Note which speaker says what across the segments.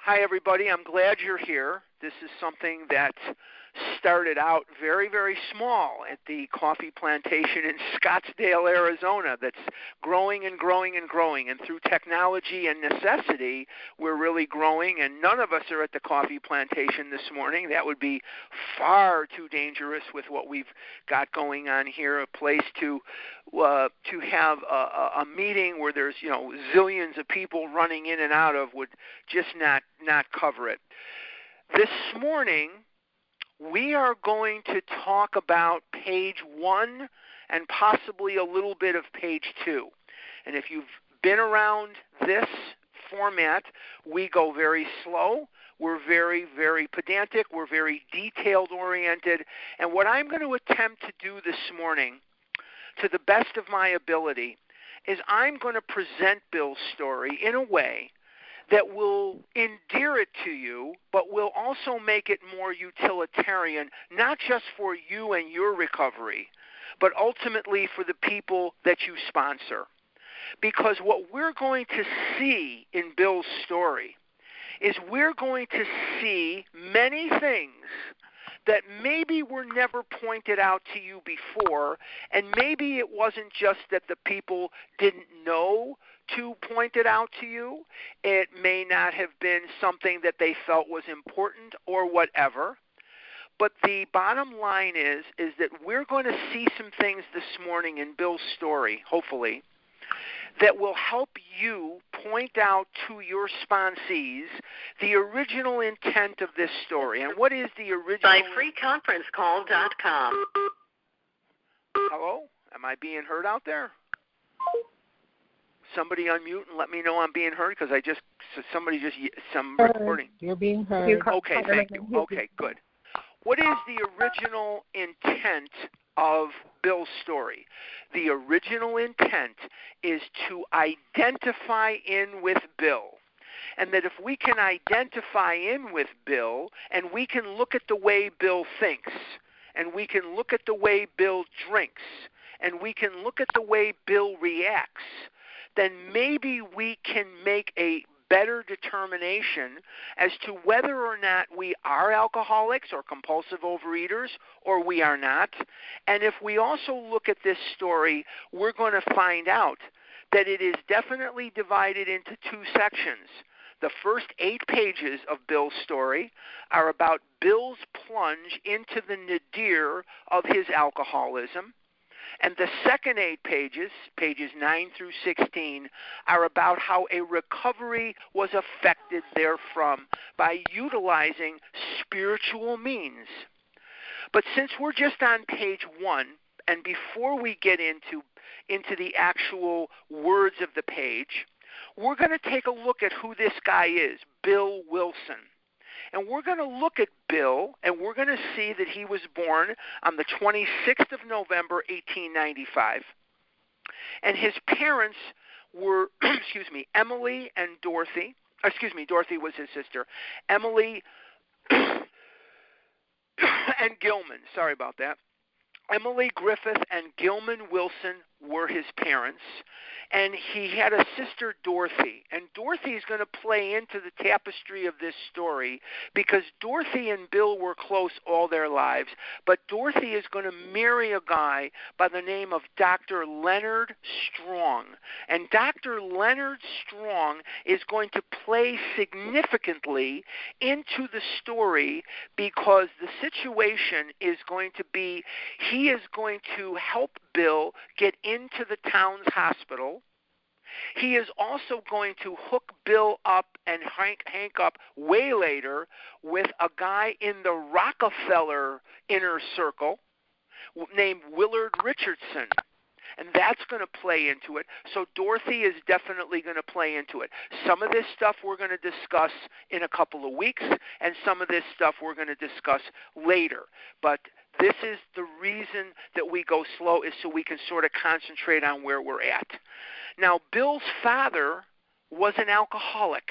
Speaker 1: Hi, everybody. I'm glad you're here. This is something that started out very, very small at the coffee plantation in Scottsdale, Arizona, that's growing and growing and growing. And through technology and necessity, we're really growing. And none of us are at the coffee plantation this morning. That would be far too dangerous with what we've got going on here, a place to have a meeting where there's, zillions of people running in and out of would just not cover it. This morning, we are going to talk about page 1 and possibly a little bit of page 2. And if you've been around this format, we go very slow. We're very, very pedantic. We're very detailed-oriented. And what I'm going to attempt to do this morning, to the best of my ability, is I'm going to present Bill's story in a way that will endear it to you, but will also make it more utilitarian, not just for you and your recovery, but ultimately for the people that you sponsor. Because what we're going to see in Bill's story is we're going to see many things that maybe were never pointed out to you before, and maybe it wasn't just that the people didn't know to point it out to you. It may not have been something that they felt was important or whatever. But the bottom line is that we're going to see some things this morning in Bill's story, hopefully, that will help you point out to your sponsees the original intent of this story. And what is the original?
Speaker 2: By freeconferencecall.com.
Speaker 1: Hello? Am I being heard out there? Somebody unmute and let me know I'm being heard, because some recording.
Speaker 3: You're being heard.
Speaker 1: Okay, thank you. Okay, good. What is the original intent of Bill's story? The original intent is to identify in with Bill. And that if we can identify in with Bill, and we can look at the way Bill thinks, and we can look at the way Bill drinks, and we can look at the way Bill reacts, then maybe we can make a better determination as to whether or not we are alcoholics or compulsive overeaters, or we are not. And if we also look at this story, we're going to find out that it is definitely divided into 2 sections. The first 8 pages of Bill's story are about Bill's plunge into the nadir of his alcoholism. And the second 8 pages, pages 9 through 16, are about how a recovery was affected therefrom by utilizing spiritual means. But since we're just on page 1, and before we get into the actual words of the page, we're going to take a look at who this guy is, Bill Wilson. And we're going to look at Bill, and we're going to see that he was born on the 26th of November, 1895. And his parents were, Emily and Dorothy. Dorothy was his sister. Emily and Gilman. Sorry about that. Emily Griffith and Gilman Wilson were his parents, and he had a sister, Dorothy. And Dorothy is going to play into the tapestry of this story, because Dorothy and Bill were close all their lives, but Dorothy is going to marry a guy by the name of Dr. Leonard Strong. And Dr. Leonard Strong is going to play significantly into the story, because the situation is going to be, he is going to help Bill get into the town's hospital. He is also going to hook Bill up and Hank up way later with a guy in the Rockefeller inner circle named Willard Richardson. And that's going to play into it. So Dorothy is definitely going to play into it. Some of this stuff we're going to discuss in a couple of weeks, and some of this stuff we're going to discuss later. But this is the reason that we go slow, is so we can sort of concentrate on where we're at. Now, Bill's father was an alcoholic.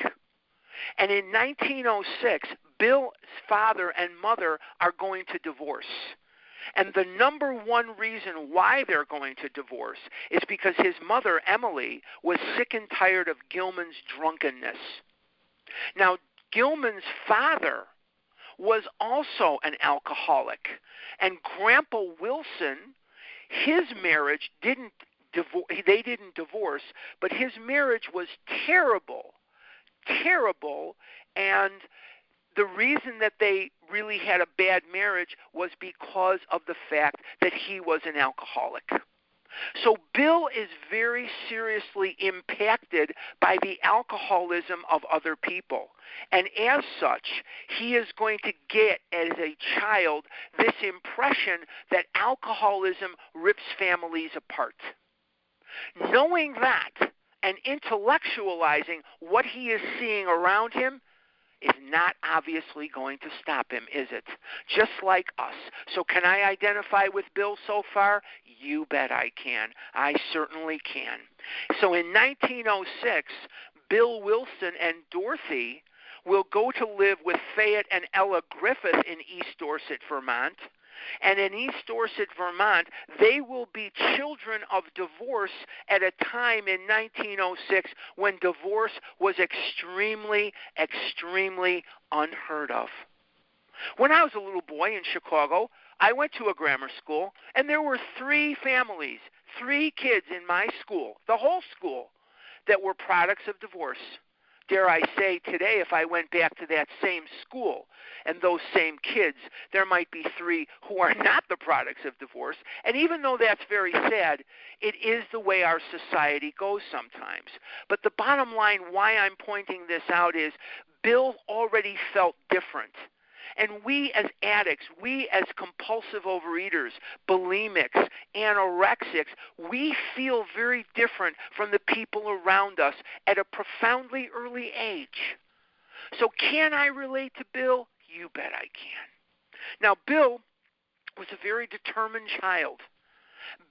Speaker 1: And in 1906, Bill's father and mother are going to divorce. And the number one reason why they're going to divorce is because his mother, Emily, was sick and tired of Gilman's drunkenness. Now, Gilman's father was also an alcoholic. And Grandpa Wilson, his marriage they didn't divorce, but his marriage was terrible, and the reason that they really had a bad marriage was because of the fact that he was an alcoholic. So Bill is very seriously impacted by the alcoholism of other people. And as such, he is going to get, as a child, this impression that alcoholism rips families apart. Knowing that and intellectualizing what he is seeing around him is not obviously going to stop him, is it? Just like us. So can I identify with Bill so far? You bet I can. I certainly can. So in 1906, Bill Wilson and Dorothy will go to live with Fayette and Ella Griffith in East Dorset, Vermont. And in East Dorset, Vermont, they will be children of divorce at a time in 1906 when divorce was extremely, extremely unheard of. When I was a little boy in Chicago, I went to a grammar school, and there were 3 families, 3 kids in my school, the whole school, that were products of divorce. Dare I say today, if I went back to that same school and those same kids, there might be 3 who are not the products of divorce. And even though that's very sad, it is the way our society goes sometimes. But the bottom line, why I'm pointing this out, is Bill already felt different. And we as addicts, we as compulsive overeaters, bulimics, anorexics, we feel very different from the people around us at a profoundly early age. So can I relate to Bill? You bet I can. Now, Bill was a very determined child.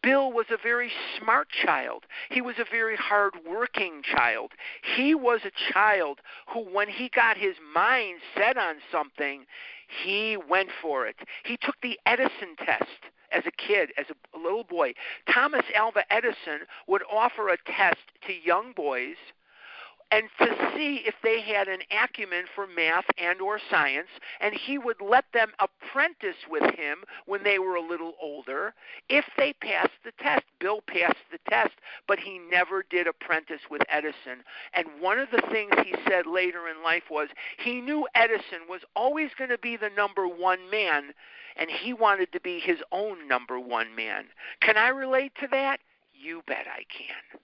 Speaker 1: Bill was a very smart child. He was a very hard-working child. He was a child who, when he got his mind set on something, he went for it. He took the Edison test as a kid, as a little boy. Thomas Alva Edison would offer a test to young boys and to see if they had an acumen for math and or science, and he would let them apprentice with him when they were a little older if they passed the test. Bill passed the test, but he never did apprentice with Edison. And one of the things he said later in life was he knew Edison was always going to be the number one man, and he wanted to be his own number one man. Can I relate to that? You bet I can.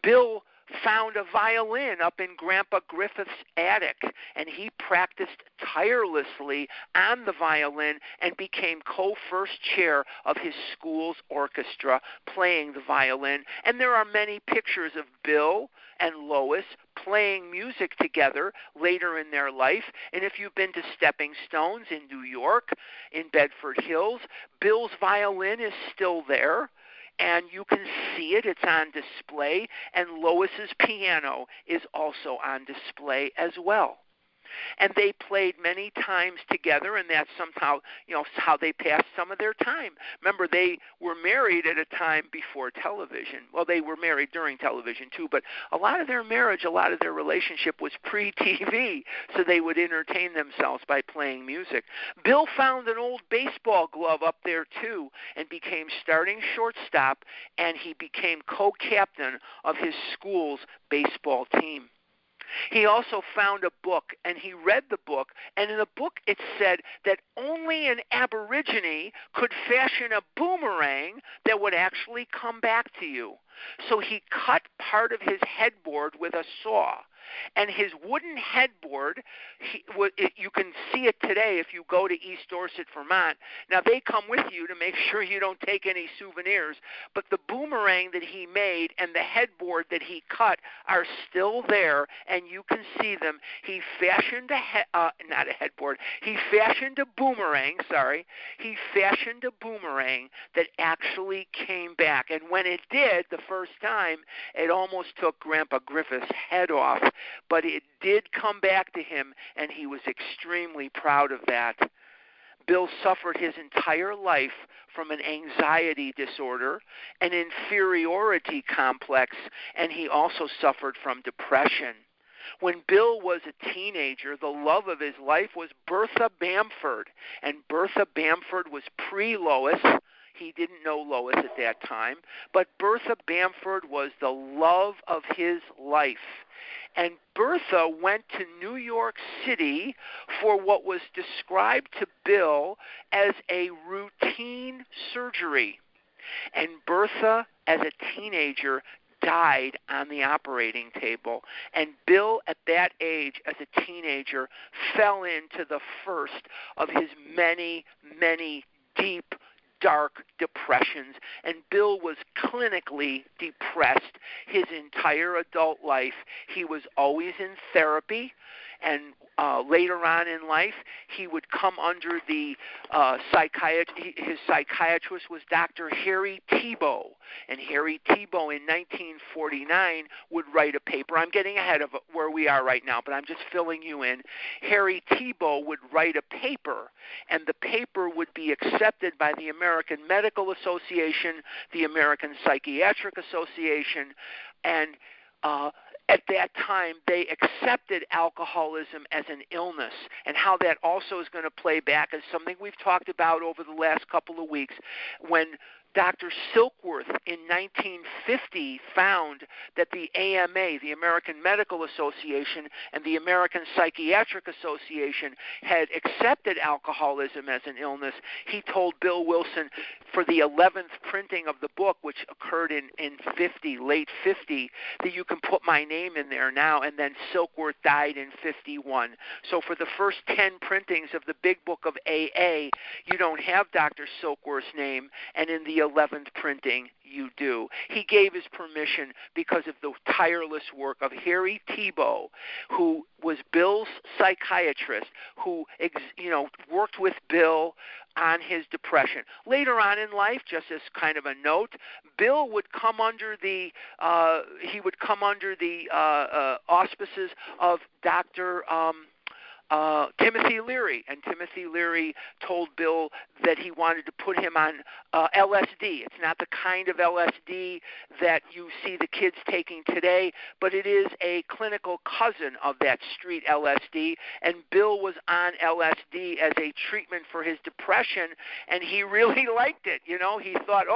Speaker 1: Bill found a violin up in Grandpa Griffith's attic, and he practiced tirelessly on the violin and became co-first chair of his school's orchestra playing the violin. And there are many pictures of Bill and Lois playing music together later in their life. And if you've been to Stepping Stones in New York, in Bedford Hills, Bill's violin is still there. And you can see it. It's on display. And Lois's piano is also on display as well. And they played many times together, and that's somehow, how they passed some of their time. Remember, they were married at a time before television. Well, they were married during television too, but a lot of their marriage, a lot of their relationship was pre-TV, so they would entertain themselves by playing music. Bill found an old baseball glove up there too and became starting shortstop, and he became co-captain of his school's baseball team. He also found a book, and he read the book, and in the book it said that only an Aborigine could fashion a boomerang that would actually come back to you. So he cut part of his headboard with a saw. And his wooden headboard, you can see it today if you go to East Dorset, Vermont. Now, they come with you to make sure you don't take any souvenirs, but the boomerang that he made and the headboard that he cut are still there, and you can see them. He fashioned He fashioned a boomerang, He fashioned a boomerang that actually came back. And when it did, the first time, it almost took Grandpa Griffith's head off. But it did come back to him, and he was extremely proud of that. Bill suffered his entire life from an anxiety disorder, an inferiority complex, and he also suffered from depression. When Bill was a teenager, the love of his life was Bertha Bamford, and Bertha Bamford was pre-Lois. He didn't know Lois at that time, but Bertha Bamford was the love of his life. And Bertha went to New York City for what was described to Bill as a routine surgery. And Bertha, as a teenager, died on the operating table. And Bill, at that age, as a teenager, fell into the first of his many, many deep, dark depressions. And Bill was clinically depressed his entire adult life. He was always in therapy, and later on in life, he would come under the his psychiatrist was Dr. Harry Tiebout. And Harry Tiebout in 1949 would write a paper. I'm getting ahead of where we are right now, but I'm just filling you in. Harry Tiebout would write a paper, and the paper would be accepted by the American Medical Association, the American Psychiatric Association, and at that time, they accepted alcoholism as an illness, and how that also is going to play back is something we've talked about over the last couple of weeks. When Dr. Silkworth in 1950 found that the AMA, the American Medical Association, and the American Psychiatric Association had accepted alcoholism as an illness, he told Bill Wilson for the 11th printing of the book, which occurred in late 50, that you can put my name in there now, and then Silkworth died in 51. So for the first 10 printings of the Big Book of AA, you don't have Dr. Silkworth's name, and in the 11th printing, you do. He gave his permission because of the tireless work of Harry Tiebout, who was Bill's psychiatrist, who worked with Bill on his depression. Later on in life, just as kind of a note, Bill would come under the auspices of Dr. Timothy Leary, and Timothy Leary told Bill that he wanted to put him on LSD. It's not the kind of LSD that you see the kids taking today, but it is a clinical cousin of that street LSD, and Bill was on LSD as a treatment for his depression, and he really liked it. He thought,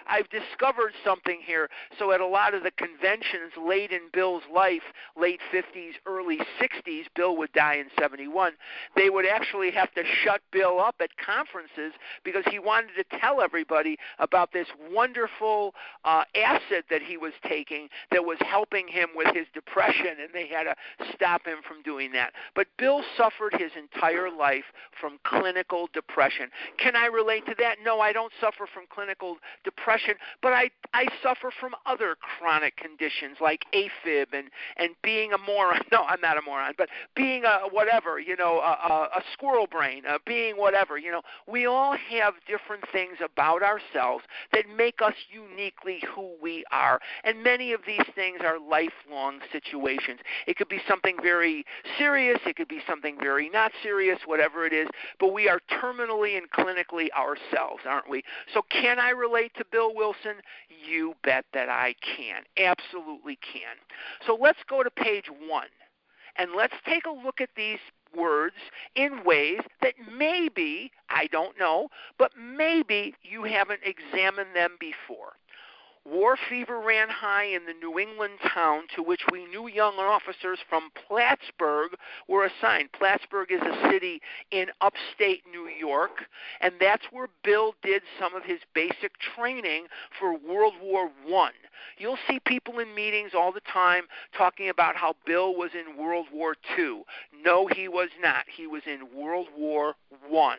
Speaker 1: I've discovered something here. So at a lot of the conventions late in Bill's life, late 50s, early 60s, Bill would die in 71, they would actually have to shut Bill up at conferences because he wanted to tell everybody about this wonderful acid that he was taking that was helping him with his depression, and they had to stop him from doing that. But Bill suffered his entire life from clinical depression. Can I relate to that? No, I don't suffer from clinical depression, but I suffer from other chronic conditions like AFib and being a moron. No, I'm not a moron, but being a squirrel brain, being whatever. We all have different things about ourselves that make us uniquely who we are, and many of these things are lifelong situations. It could be something very serious, it could be something very not serious, whatever it is, but we are terminally and clinically ourselves, aren't we? So can I relate to Bill Wilson? You bet that I can, absolutely can. So let's go to page 1. And let's take a look at these words in ways that maybe, I don't know, but maybe you haven't examined them before. War fever ran high in the New England town to which we knew young officers from Plattsburgh were assigned. Plattsburgh is a city in upstate New York, and that's where Bill did some of his basic training for World War I. You'll see people in meetings all the time talking about how Bill was in World War II. No, he was not. He was in World War I.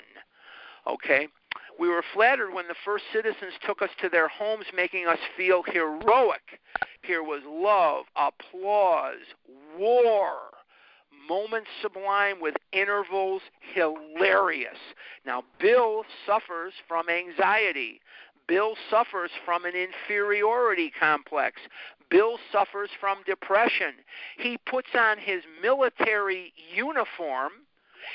Speaker 1: Okay? We were flattered when the first citizens took us to their homes, making us feel heroic. Here was love, applause, war, moments sublime with intervals hilarious. Now, Bill suffers from anxiety. Bill suffers from an inferiority complex. Bill suffers from depression. He puts on his military uniform.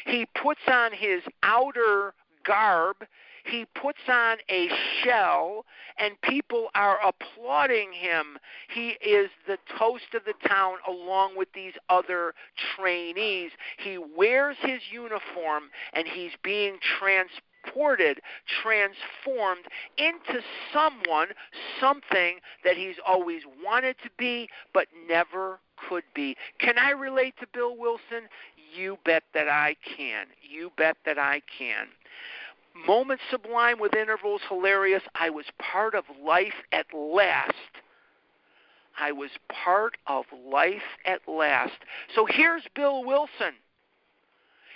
Speaker 1: He puts on his outer garb. He puts on a shell, and people are applauding him. He is the toast of the town along with these other trainees. He wears his uniform, and he's being transformed into something that he's always wanted to be but never could be. Can I relate to Bill Wilson? You bet that I can. You bet that I can. Moments sublime with intervals hilarious. I was part of life at last. I was part of life at last. So here's Bill Wilson.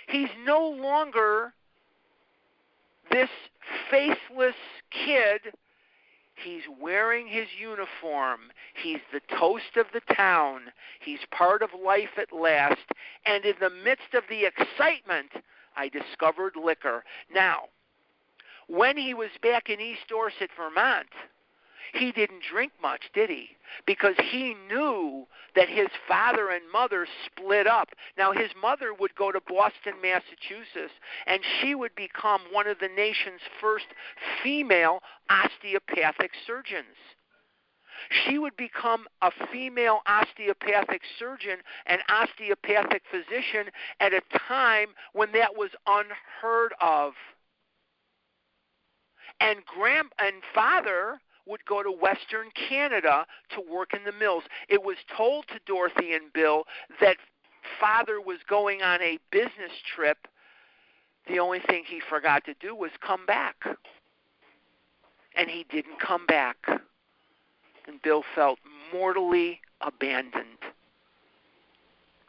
Speaker 1: He's no longer this faceless kid. He's wearing his uniform. He's the toast of the town. He's part of life at last. And in the midst of the excitement, I discovered liquor. Now, when he was back in East Dorset, Vermont, he didn't drink much, did he? Because he knew that his father and mother split up. Now, his mother would go to Boston, Massachusetts, and she would become one of the nation's first female osteopathic surgeons. She would become a female osteopathic surgeon and osteopathic physician at a time when that was unheard of. And father would go to Western Canada to work in the mills. It was told to Dorothy and Bill that father was going on a business trip. The only thing he forgot to do was come back. And he didn't come back. And Bill felt mortally abandoned.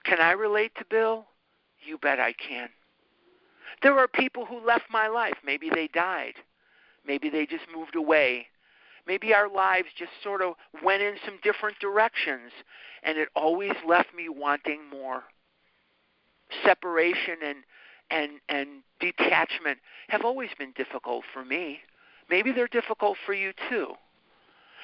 Speaker 1: Can I relate to Bill? You bet I can. There are people who left my life. Maybe they died. Maybe they just moved away. Maybe our lives just sort of went in some different directions, and it always left me wanting more. Separation and detachment have always been difficult for me. Maybe they're difficult for you too.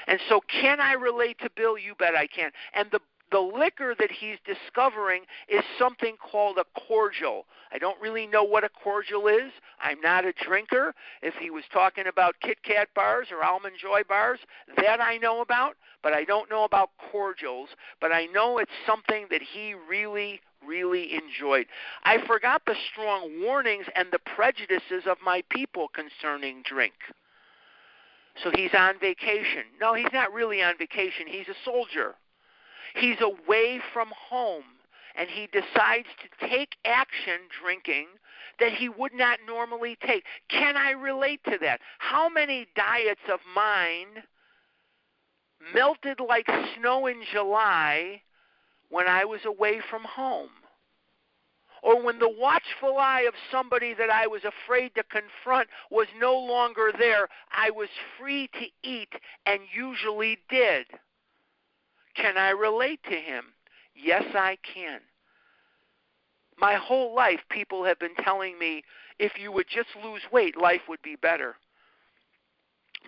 Speaker 1: And so can I relate to Bill? You bet I can. And the liquor that he's discovering is something called a cordial. I don't really know what a cordial is. I'm not a drinker. If he was talking about Kit Kat bars or Almond Joy bars, that I know about, but I don't know about cordials. But I know it's something that he really, really enjoyed. I forgot the strong warnings and the prejudices of my people concerning drink. So he's on vacation. No, he's not really on vacation. He's a soldier. He's away from home, and he decides to take action drinking that he would not normally take. Can I relate to that? How many diets of mine melted like snow in July when I was away from home? Or when the watchful eye of somebody that I was afraid to confront was no longer there, I was free to eat and usually did. Can I relate to him? Yes, I can. My whole life, people have been telling me, if you would just lose weight, life would be better.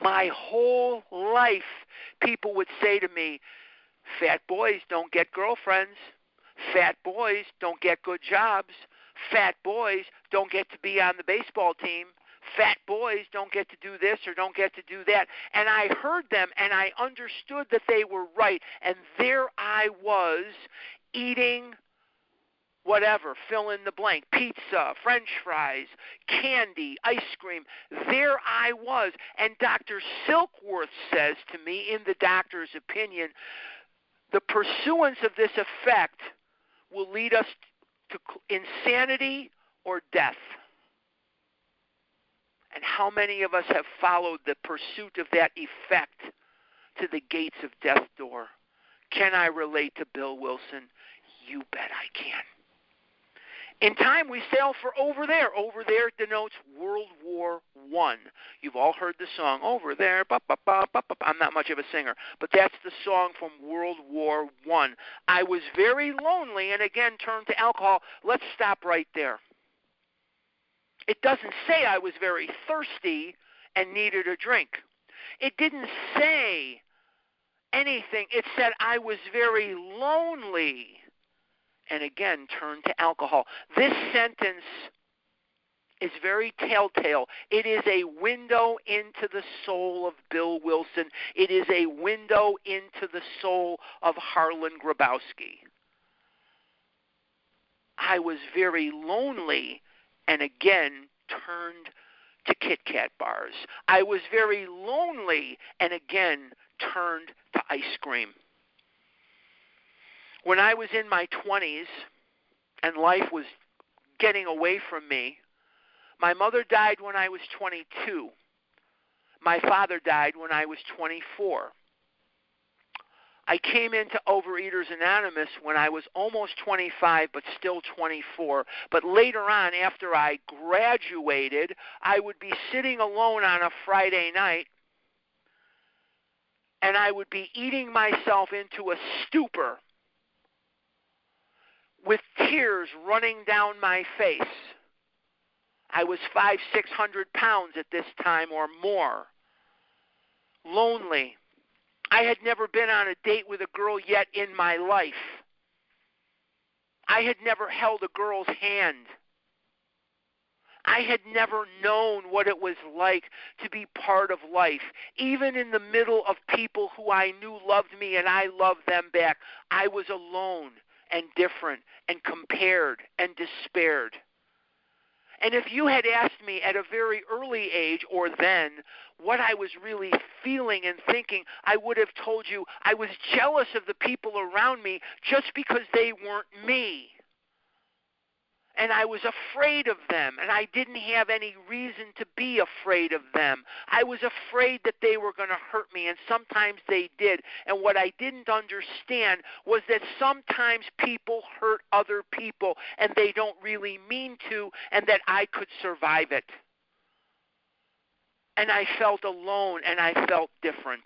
Speaker 1: My whole life, people would say to me, fat boys don't get girlfriends. Fat boys don't get good jobs. Fat boys don't get to be on the baseball team. Fat boys don't get to do this or don't get to do that. And I heard them, and I understood that they were right. And there I was eating whatever, fill in the blank, pizza, French fries, candy, ice cream. There I was. And Dr. Silkworth says to me, in the doctor's opinion, the pursuance of this effect will lead us to insanity or death. And how many of us have followed the pursuit of that effect to the gates of death door? Can I relate to Bill Wilson? You bet I can. In time, we sail for over there. Over there denotes World War I. You've all heard the song, Over There, ba, ba, ba, ba, ba. I'm not much of a singer, but that's the song from World War I. I was very lonely and again turned to alcohol. Let's stop right there. It doesn't say I was very thirsty and needed a drink. It didn't say anything. It said I was very lonely and again turned to alcohol. This sentence is very telltale. It is a window into the soul of Bill Wilson. It is a window into the soul of Harlan Grabowski. I was very lonely and again turned to Kit Kat bars. I was very lonely and again turned to ice cream. When I was in my 20s and life was getting away from me, my mother died when I was 22. My father died when I was 24. I came into Overeaters Anonymous when I was almost 25, but still 24. But later on, after I graduated, I would be sitting alone on a Friday night, and I would be eating myself into a stupor with tears running down my face. I was 500-600 pounds at this time or more. Lonely. I had never been on a date with a girl yet in my life. I had never held a girl's hand. I had never known what it was like to be part of life. Even in the middle of people who I knew loved me and I loved them back, I was alone and different and compared and despaired. And if you had asked me at a very early age or then what I was really feeling and thinking, I would have told you I was jealous of the people around me just because they weren't me. And I was afraid of them, and I didn't have any reason to be afraid of them. I was afraid that they were going to hurt me, and sometimes they did. And what I didn't understand was that sometimes people hurt other people, and they don't really mean to, and that I could survive it. And I felt alone, and I felt different.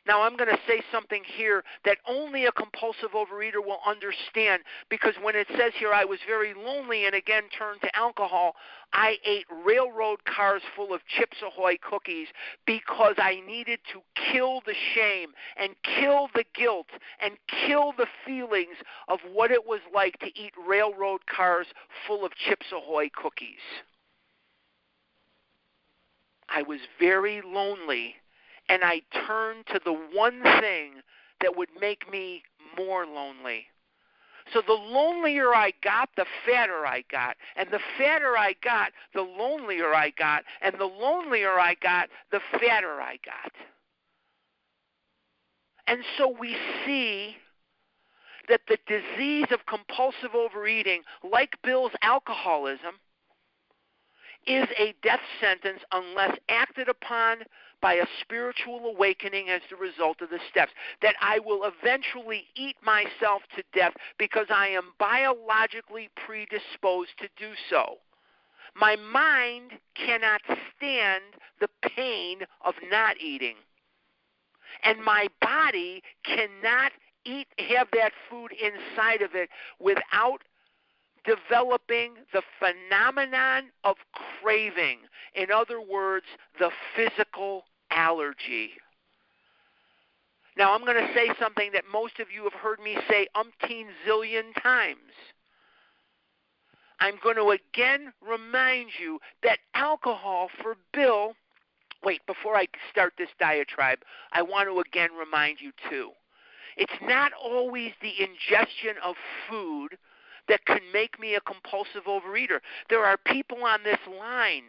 Speaker 1: Now, I'm going to say something here that only a compulsive overeater will understand, because when it says here, I was very lonely and again turned to alcohol, I ate railroad cars full of Chips Ahoy cookies because I needed to kill the shame and kill the guilt and kill the feelings of what it was like to eat railroad cars full of Chips Ahoy cookies. I was very lonely. And I turned to the one thing that would make me more lonely. So the lonelier I got, the fatter I got. And the fatter I got, the lonelier I got. And the lonelier I got, the fatter I got. And so we see that the disease of compulsive overeating, like Bill's alcoholism, is a death sentence unless acted upon by a spiritual awakening as the result of the steps, that I will eventually eat myself to death because I am biologically predisposed to do so. My mind cannot stand the pain of not eating, and my body cannot have that food inside of it without developing the phenomenon of craving. In other words, the physical allergy. Now, I'm going to say something that most of you have heard me say umpteen zillion times. I'm going to again remind you that alcohol for Bill, before I start this diatribe, I want to again remind you too. It's not always the ingestion of food that can make me a compulsive overeater. There are people on this line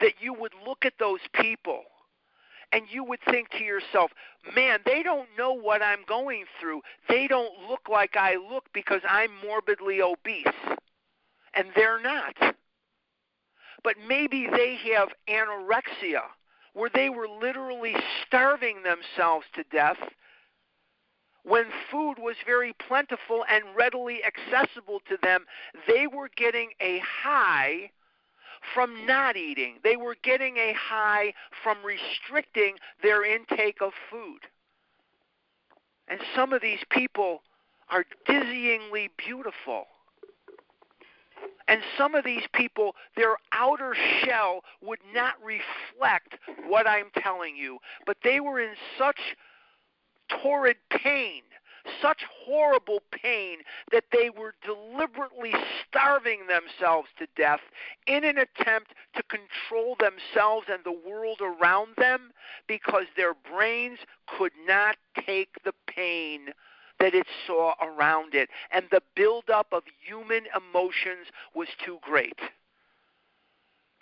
Speaker 1: that you would look at those people and you would think to yourself, man, they don't know what I'm going through. They don't look like I look because I'm morbidly obese. And they're not. But maybe they have anorexia, where they were literally starving themselves to death when food was very plentiful and readily accessible to them. They were getting a high from not eating. They were getting a high from restricting their intake of food. And some of these people are dizzyingly beautiful. And some of these people, their outer shell would not reflect what I'm telling you. But they were in such torrid pain, such horrible pain that they were deliberately starving themselves to death in an attempt to control themselves and the world around them because their brains could not take the pain that it saw around it, and the buildup of human emotions was too great.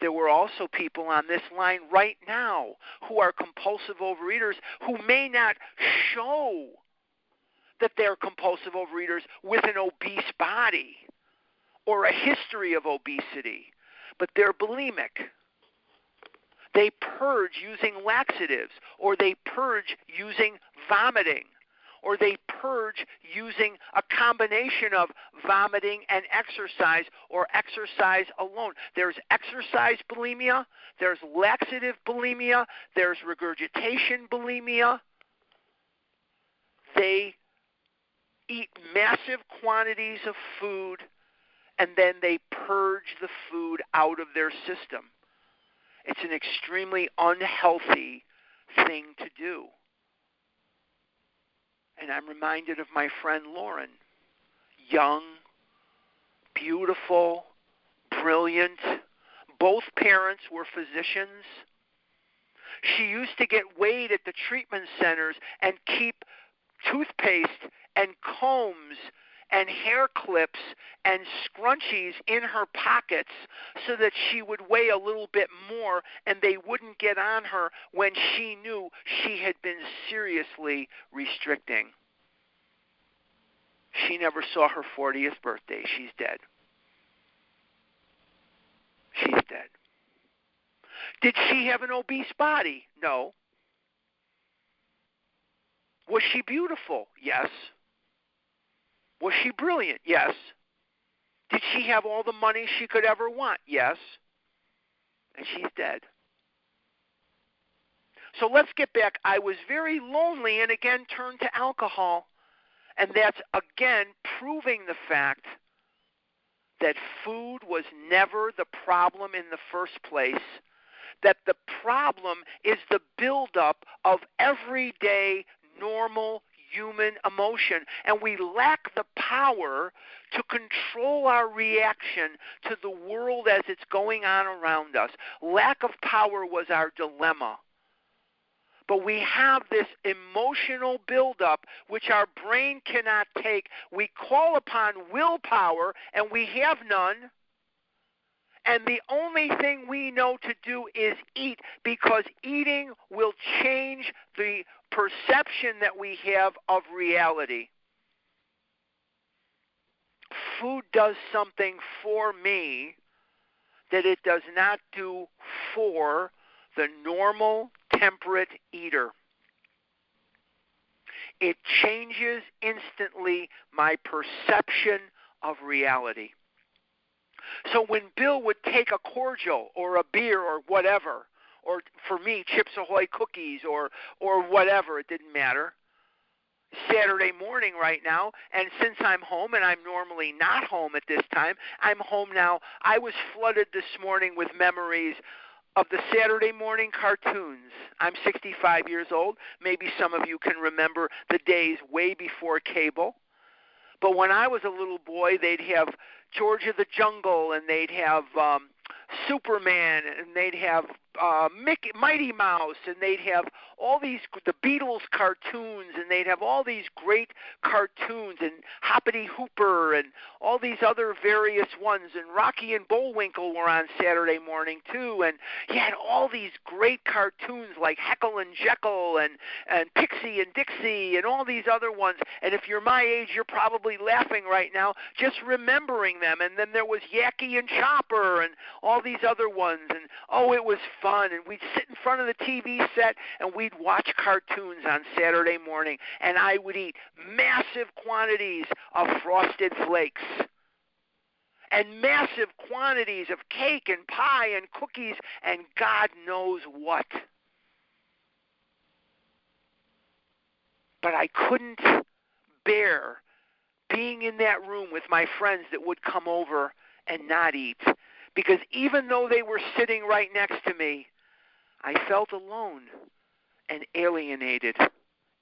Speaker 1: There were also people on this line right now who are compulsive overeaters who may not show that they're compulsive overeaters with an obese body or a history of obesity, but they're bulimic. They purge using laxatives, or they purge using vomiting, or they purge using a combination of vomiting and exercise, or exercise alone. There's exercise bulimia, there's laxative bulimia, there's regurgitation bulimia. They eat massive quantities of food, and then they purge the food out of their system. It's an extremely unhealthy thing to do. And I'm reminded of my friend Lauren, young, beautiful, brilliant. Both parents were physicians. She used to get weighed at the treatment centers and keep toothpaste and combs and hair clips and scrunchies in her pockets so that she would weigh a little bit more and they wouldn't get on her when she knew she had been seriously restricting. She never saw her 40th birthday. She's dead. She's dead. Did she have an obese body? No. Was she beautiful? Yes. Was she brilliant? Yes. Did she have all the money she could ever want? Yes. And she's dead. So let's get back. I was very lonely and again turned to alcohol. And that's again proving the fact that food was never the problem in the first place, that the problem is the buildup of everyday normal human emotion, and we lack the power to control our reaction to the world as it's going on around us. Lack of power was our dilemma. But we have this emotional buildup which our brain cannot take. We call upon willpower, and we have none. And the only thing we know to do is eat, because eating will change the perception that we have of reality. Food does something for me that it does not do for the normal temperate eater. It changes instantly my perception of reality. So when Bill would take a cordial or a beer or whatever, or for me, Chips Ahoy cookies or whatever, it didn't matter, Saturday morning right now, and since I'm home, and I'm normally not home at this time, I'm home now. I was flooded this morning with memories of the Saturday morning cartoons. I'm 65 years old. Maybe some of you can remember the days way before cable. But when I was a little boy, they'd have George of the Jungle, and they'd have Superman, and they'd have Mighty Mouse, and they'd have all these, the Beatles cartoons, and they'd have all these great cartoons, and Hoppity Hooper, and all these other various ones, and Rocky and Bullwinkle were on Saturday morning too, and you had all these great cartoons like Heckle and Jekyll, and Pixie and Dixie, and all these other ones, and if you're my age, you're probably laughing right now just remembering them. And then there was Yackee and Chopper, and all these other ones, and oh, it was fun, and we'd sit in front of the TV set, and we'd watch cartoons on Saturday morning, and I would eat massive quantities of Frosted Flakes and massive quantities of cake and pie and cookies and God knows what. But I couldn't bear being in that room with my friends that would come over and not eat, because even though they were sitting right next to me, I felt alone and alienated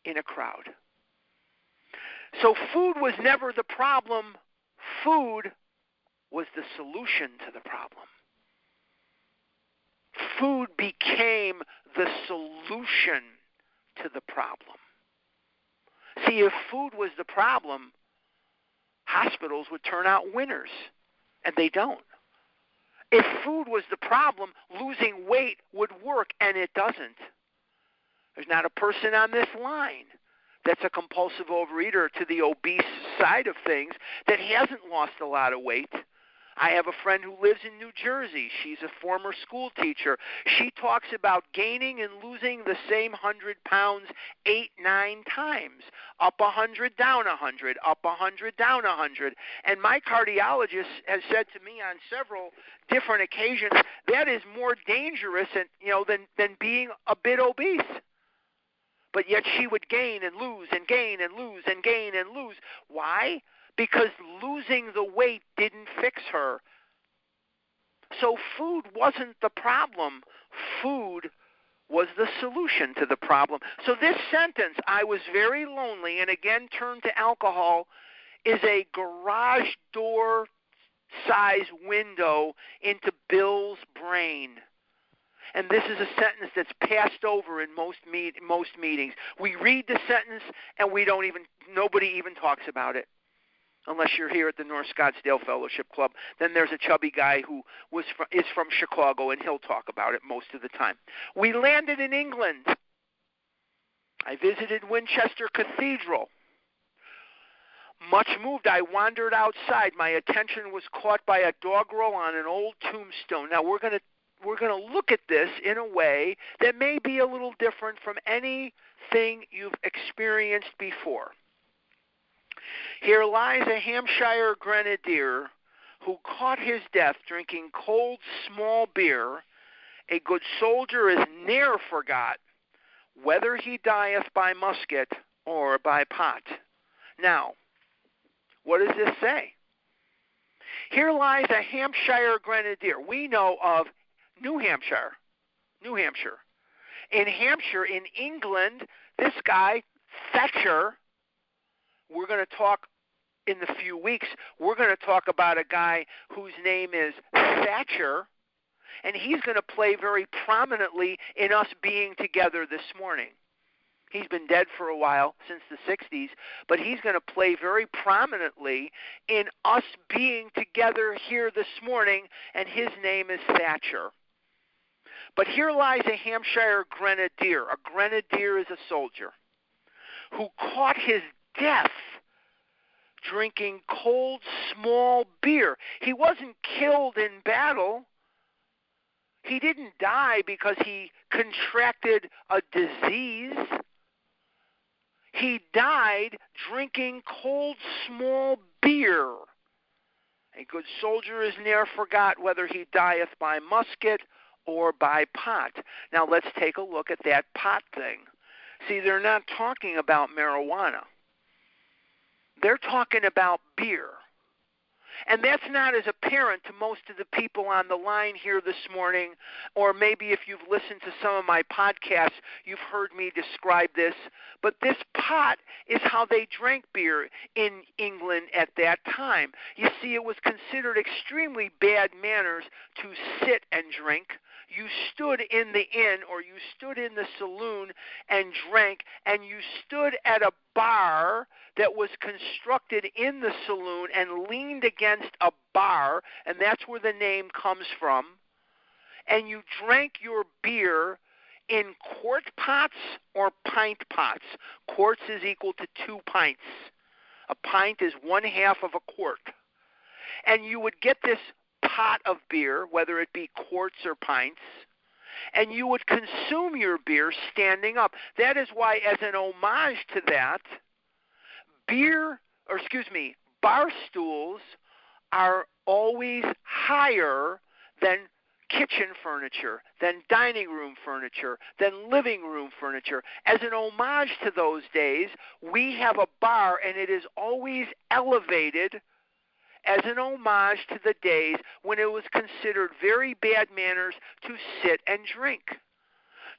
Speaker 1: in a crowd. So food was never the problem. Food was the solution to the problem. Food became the solution to the problem. See, if food was the problem, hospitals would turn out winners, and they don't. If food was the problem, losing weight would work, and it doesn't. There's not a person on this line that's a compulsive overeater to the obese side of things that hasn't lost a lot of weight. I have a friend who lives in New Jersey. She's a former school teacher. She talks about gaining and losing the same 100 pounds 8, 9 times. Up 100, down 100, up 100, down 100. And my cardiologist has said to me on several different occasions, that is more dangerous than being a bit obese. But yet she would gain and lose and gain and lose and gain and lose. Why? Because losing the weight didn't fix her. So food wasn't the problem. Food was the solution to the problem. So this sentence, I was very lonely, and again turned to alcohol, is a garage door size window into Bill's brain. And this is a sentence that's passed over in most meetings. We read the sentence and nobody even talks about it. Unless you're here at the North Scottsdale Fellowship Club, then there's a chubby guy who is from Chicago, and he'll talk about it most of the time. We landed in England. I visited Winchester Cathedral. Much moved, I wandered outside. My attention was caught by a doggerel on an old tombstone. Now we're going to look at this in a way that may be a little different from anything you've experienced before. Here lies a Hampshire grenadier who caught his death drinking cold small beer. A good soldier is ne'er forgot, whether he dieth by musket or by pot. Now, what does this say? Here lies a Hampshire grenadier. We know of New Hampshire. In Hampshire, in England, this guy, Thatcher, we're going to talk in the few weeks, we're going to talk about a guy whose name is Thatcher, and he's going to play very prominently in us being together this morning. He's been dead for a while, since the 60s, but he's going to play very prominently in us being together here this morning, and his name is Thatcher. But here lies a Hampshire grenadier. A grenadier is a soldier who caught his death drinking cold small beer. He wasn't killed in battle. He didn't die because he contracted a disease. He died drinking cold small beer. A good soldier is ne'er forgot, whether he dieth by musket or by pot. Now let's take a look at that pot thing. See, they're not talking about marijuana. They're talking about beer. And that's not as apparent to most of the people on the line here this morning, or maybe if you've listened to some of my podcasts, you've heard me describe this. But this pot is how they drank beer in England at that time. You see, it was considered extremely bad manners to sit and drink. You stood in the inn or you stood in the saloon and drank, and you stood at a bar that was constructed in the saloon and leaned against a bar, and that's where the name comes from, and you drank your beer in quart pots or pint pots. Quarts is equal to 2 pints. A pint is 1/2 of a quart. And you would get this pot of beer, whether it be quarts or pints, and you would consume your beer standing up. That is why, as an homage to that, bar stools are always higher than kitchen furniture, than dining room furniture, than living room furniture. As an homage to those days, we have a bar, and it is always elevated as an homage to the days when it was considered very bad manners to sit and drink.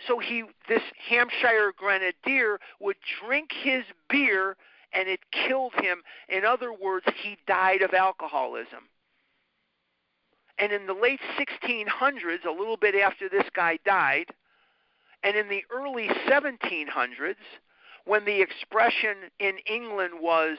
Speaker 1: So this Hampshire grenadier would drink his beer and it killed him. In other words, he died of alcoholism. And in the late 1600s, a little bit after this guy died, and in the early 1700s, when the expression in England was,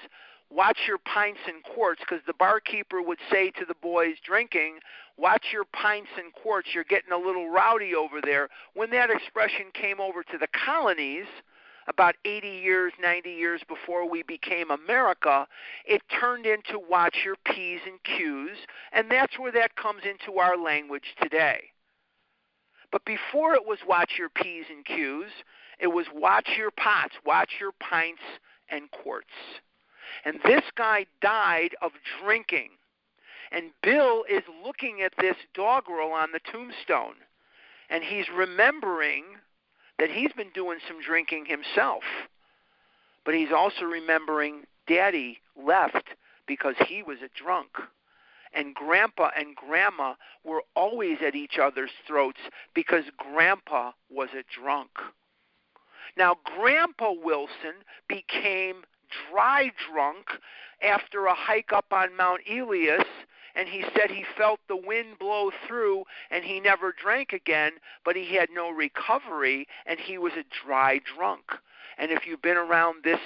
Speaker 1: watch your pints and quarts, because the barkeeper would say to the boys drinking, watch your pints and quarts, you're getting a little rowdy over there. When that expression came over to the colonies, about 80 years, 90 years before we became America, it turned into watch your P's and Q's, and that's where that comes into our language today. But before it was watch your P's and Q's, it was watch your pots, watch your pints and quarts. And this guy died of drinking. And Bill is looking at this doggerel on the tombstone, and he's remembering that he's been doing some drinking himself. But he's also remembering Daddy left because he was a drunk. And Grandpa and Grandma were always at each other's throats because Grandpa was a drunk. Now, Grandpa Wilson became dry drunk after a hike up on Mount Elias, and he said he felt the wind blow through, and he never drank again, but he had no recovery, and he was a dry drunk. And if you've been around this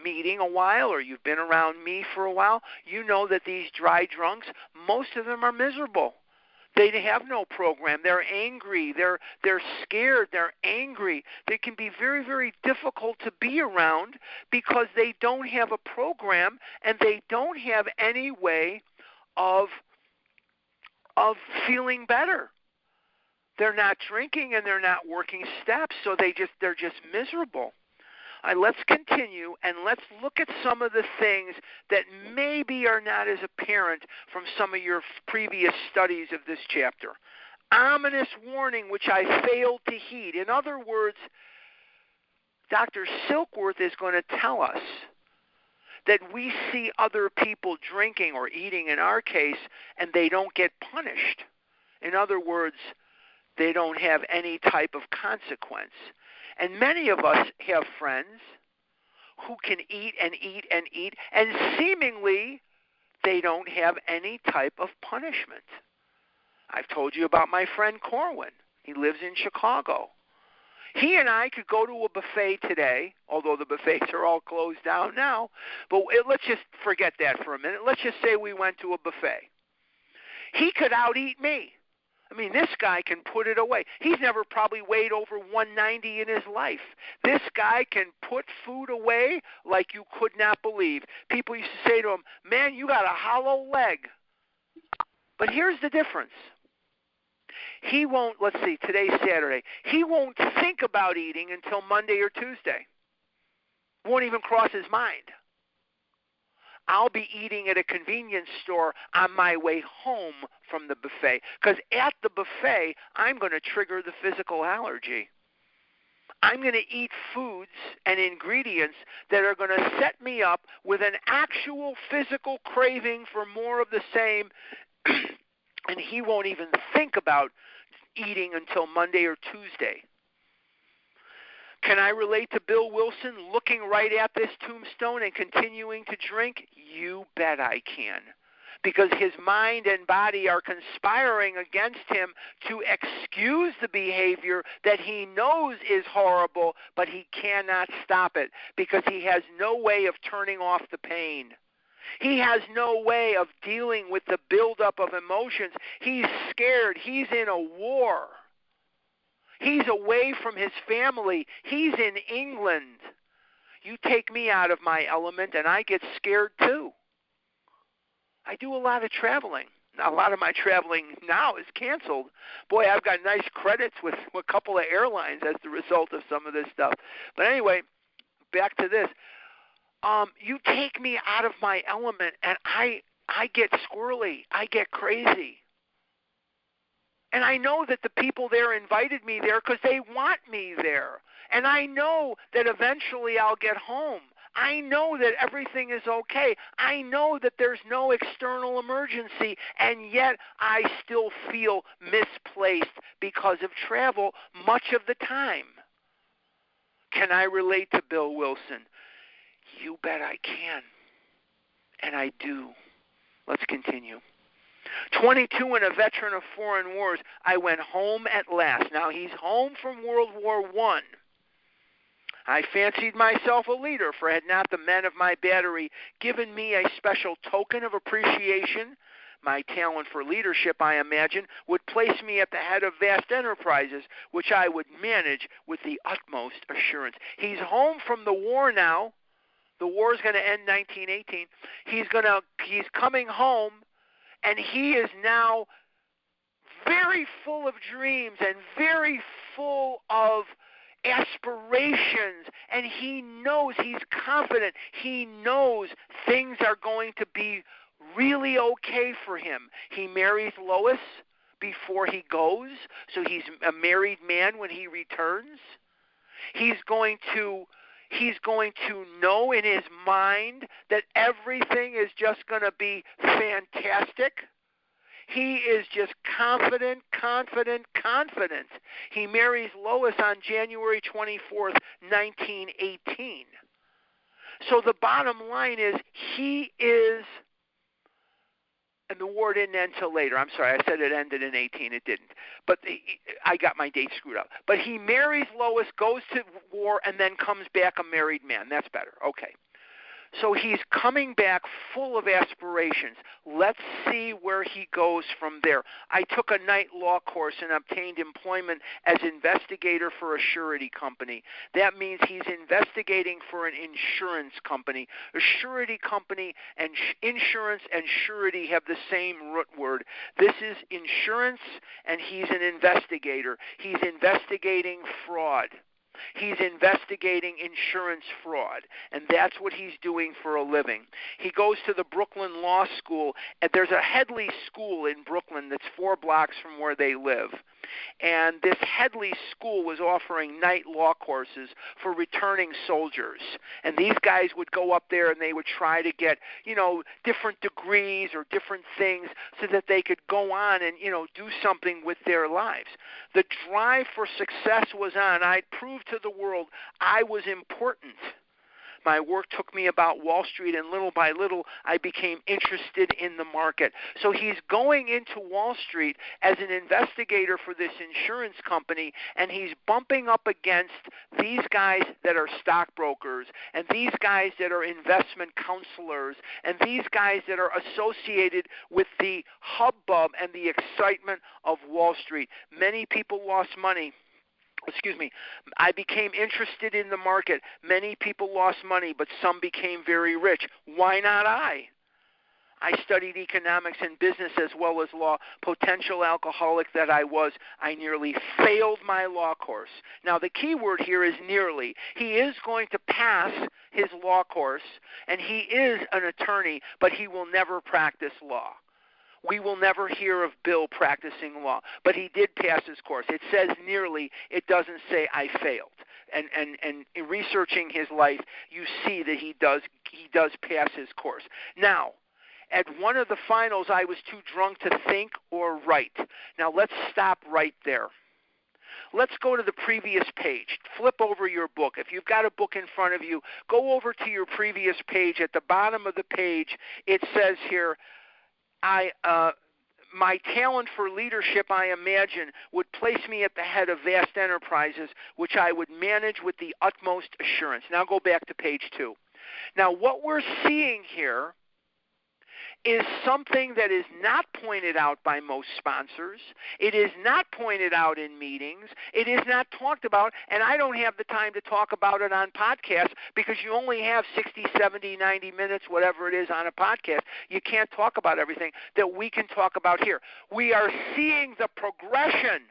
Speaker 1: meeting a while, or you've been around me for a while, you know that these dry drunks, most of them are miserable. They have no program. They're angry. They're scared. They're angry. They can be very, very difficult to be around because they don't have a program and they don't have any way of feeling better. They're not drinking and they're not working steps, so they're just miserable. Let's continue and let's look at some of the things that maybe are not as apparent from some of your previous studies of this chapter. Ominous warning which I failed to heed. In other words, Dr. Silkworth is going to tell us that we see other people drinking or eating in our case and they don't get punished. In other words, they don't have any type of consequence. And many of us have friends who can eat and eat and eat, and seemingly they don't have any type of punishment. I've told you about my friend Corwin. He lives in Chicago. He and I could go to a buffet today, although the buffets are all closed down now, but let's just forget that for a minute. Let's just say we went to a buffet. He could out-eat me. I mean, this guy can put it away. He's never probably weighed over 190 in his life. This guy can put food away like you could not believe. People used to say to him, man, you got a hollow leg. But here's the difference. He won't, let's see, today's Saturday. He won't think about eating until Monday or Tuesday. Won't even cross his mind. I'll be eating at a convenience store on my way home from the buffet, because at the buffet, I'm going to trigger the physical allergy. I'm going to eat foods and ingredients that are going to set me up with an actual physical craving for more of the same, and he won't even think about eating until Monday or Tuesday. Can I relate to Bill Wilson looking right at this tombstone and continuing to drink? You bet I can. Because his mind and body are conspiring against him to excuse the behavior that he knows is horrible, but he cannot stop it because he has no way of turning off the pain. He has no way of dealing with the buildup of emotions. He's scared. He's in a war. He's away from his family. He's in England. You take me out of my element, and I get scared too. I do a lot of traveling. A lot of my traveling now is canceled. Boy, I've got nice credits with a couple of airlines as the result of some of this stuff. But anyway, back to this. You take me out of my element, and I get squirrely. I get crazy. And I know that the people there invited me there because they want me there. And I know that eventually I'll get home. I know that everything is okay. I know that there's no external emergency, and yet I still feel misplaced because of travel much of the time. Can I relate to Bill Wilson? You bet I can. And I do. Let's continue. 22 and a veteran of foreign wars, I went home at last. Now he's home from World War I. I fancied myself a leader, for had not the men of my battery given me a special token of appreciation, my talent for leadership, I imagine, would place me at the head of vast enterprises, which I would manage with the utmost assurance. He's home from the war now. The war is going to end 1918. He's coming home, and he is now very full of dreams and very full of aspirations, and he knows, he's confident, he knows things are going to be really okay for him. He marries Lois before he goes, so he's a married man when he returns. He's going to know in his mind that everything is just going to be fantastic. He is just confident. He marries Lois on January 24th, 1918. So the bottom line is he is, and the war didn't end till later. I'm sorry, I said it ended in 18. It didn't. But I got my dates screwed up. But he marries Lois, goes to war, and then comes back a married man. That's better. Okay. So he's coming back full of aspirations. Let's see where he goes from there. I took a night law course and obtained employment as investigator for a surety company. That means he's investigating for an insurance company. A surety company and insurance and surety have the same root word. This is insurance, and he's an investigator. He's investigating fraud. He's investigating insurance fraud, and that's what he's doing for a living. He goes to the Brooklyn Law School, and there's a Headley School in Brooklyn that's 4 blocks from where they live. And this Headley School was offering night law courses for returning soldiers. And these guys would go up there and they would try to get, different degrees or different things so that they could go on and, do something with their lives. The drive for success was on. I'd proved to the world I was important. My work took me about Wall Street, and little by little, I became interested in the market. So he's going into Wall Street as an investigator for this insurance company, and he's bumping up against these guys that are stockbrokers, and these guys that are investment counselors, and these guys that are associated with the hubbub and the excitement of Wall Street. Many people lost money. I became interested in the market. Many people lost money, but some became very rich. Why not I? I studied economics and business as well as law. Potential alcoholic that I was, I nearly failed my law course. Now, the key word here is nearly. He is going to pass his law course, and he is an attorney, but he will never practice law. We will never hear of Bill practicing law, but he did pass his course. It says nearly. It doesn't say I failed. And in researching his life, you see that he does pass his course. Now, at one of the finals, I was too drunk to think or write. Now, let's stop right there. Let's go to the previous page. Flip over your book. If you've got a book in front of you, go over to your previous page. At the bottom of the page, it says here, my talent for leadership, I imagine, would place me at the head of vast enterprises, which I would manage with the utmost assurance. Now go back to page 2. Now what we're seeing here is something that is not pointed out by most sponsors. It is not pointed out in meetings. It is not talked about, and I don't have the time to talk about it on podcasts because you only have 60, 70, 90 minutes, whatever it is, on a podcast. You can't talk about everything that we can talk about here. We are seeing the progression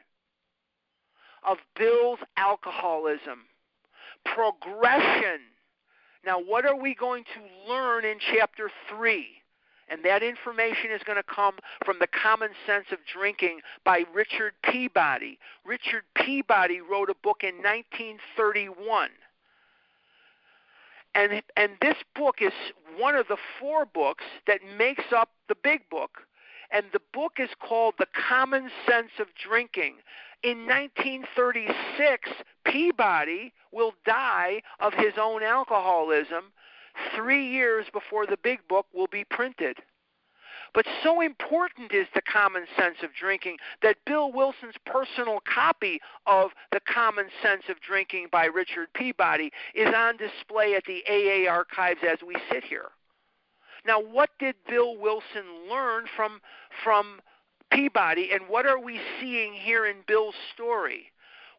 Speaker 1: of Bill's alcoholism. Progression. Now, what are we going to learn in Chapter 3? And that information is going to come from The Common Sense of Drinking by Richard Peabody. Richard Peabody wrote a book in 1931. And this book is one of the 4 books that makes up the Big Book. And the book is called The Common Sense of Drinking. In 1936, Peabody will die of his own alcoholism 3 years before the big book will be printed. But so important is the common sense of drinking that Bill Wilson's personal copy of The Common Sense of Drinking by Richard Peabody is on display at the AA archives as we sit here. Now, what did Bill Wilson learn from Peabody, and what are we seeing here in Bill's story?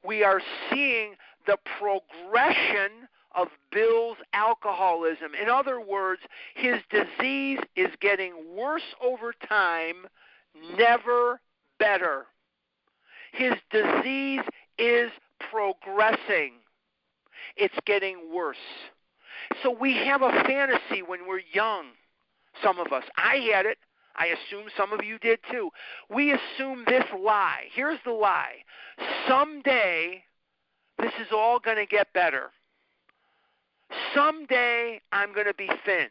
Speaker 1: We are seeing the progression of Bill's alcoholism. In other words, his disease is getting worse over time, never better. His disease is progressing. It's getting worse. So we have a fantasy when we're young, some of us. I had it. I assume some of you did too. We assume this lie. Here's the lie. Someday, this is all going to get better. Someday, I'm going to be thin.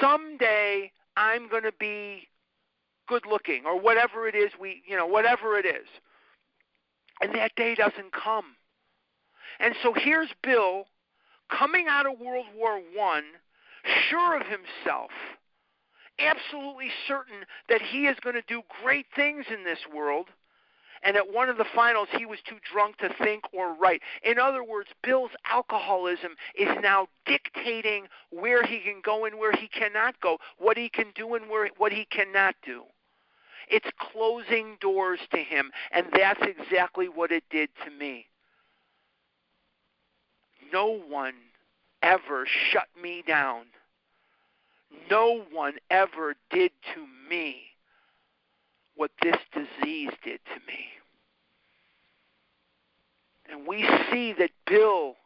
Speaker 1: Someday, I'm going to be good looking, or whatever it is whatever it is. And that day doesn't come. And so here's Bill coming out of World War I, sure of himself, absolutely certain that he is going to do great things in this world. And at one of the finals, he was too drunk to think or write. In other words, Bill's alcoholism is now dictating where he can go and where he cannot go, what he can do and what he cannot do. It's closing doors to him, and that's exactly what it did to me. No one ever shut me down. No one ever did to me what this disease did to me. And we see that Bill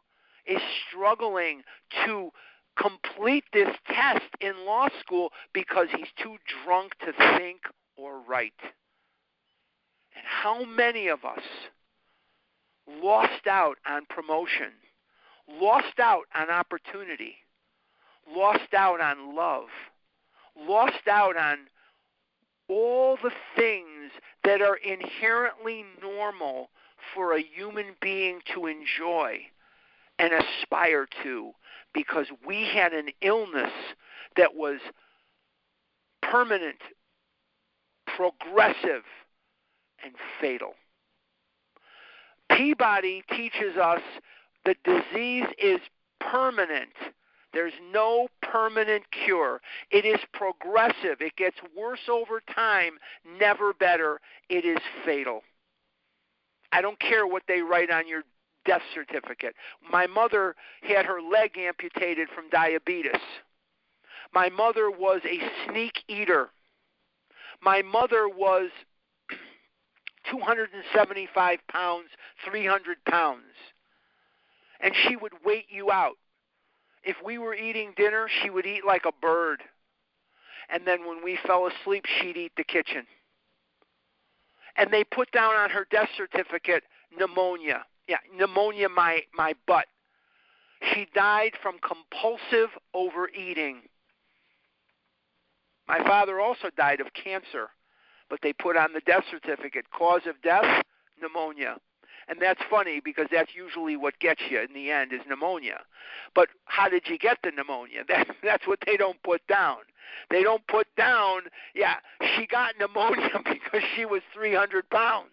Speaker 1: is struggling to complete this test in law school because he's too drunk to think or write. And how many of us lost out on promotion, lost out on opportunity, lost out on love, lost out on all the things that are inherently normal for a human being to enjoy and aspire to, because we had an illness that was permanent, progressive, and fatal. Peabody teaches us the disease is permanent. There's no permanent cure. It is progressive. It gets worse over time, never better. It is fatal. I don't care what they write on your death certificate. My mother had her leg amputated from diabetes. My mother was a sneak eater. My mother was 275 pounds, 300 pounds. And she would wait you out. If we were eating dinner, she would eat like a bird. And then when we fell asleep, she'd eat the kitchen. And they put down on her death certificate pneumonia. Yeah, pneumonia my butt. She died from compulsive overeating. My father also died of cancer, but they put on the death certificate, cause of death, pneumonia. And that's funny because that's usually what gets you in the end is pneumonia. But how did you get the pneumonia? That's what they don't put down. They don't put down, she got pneumonia because she was 300 pounds.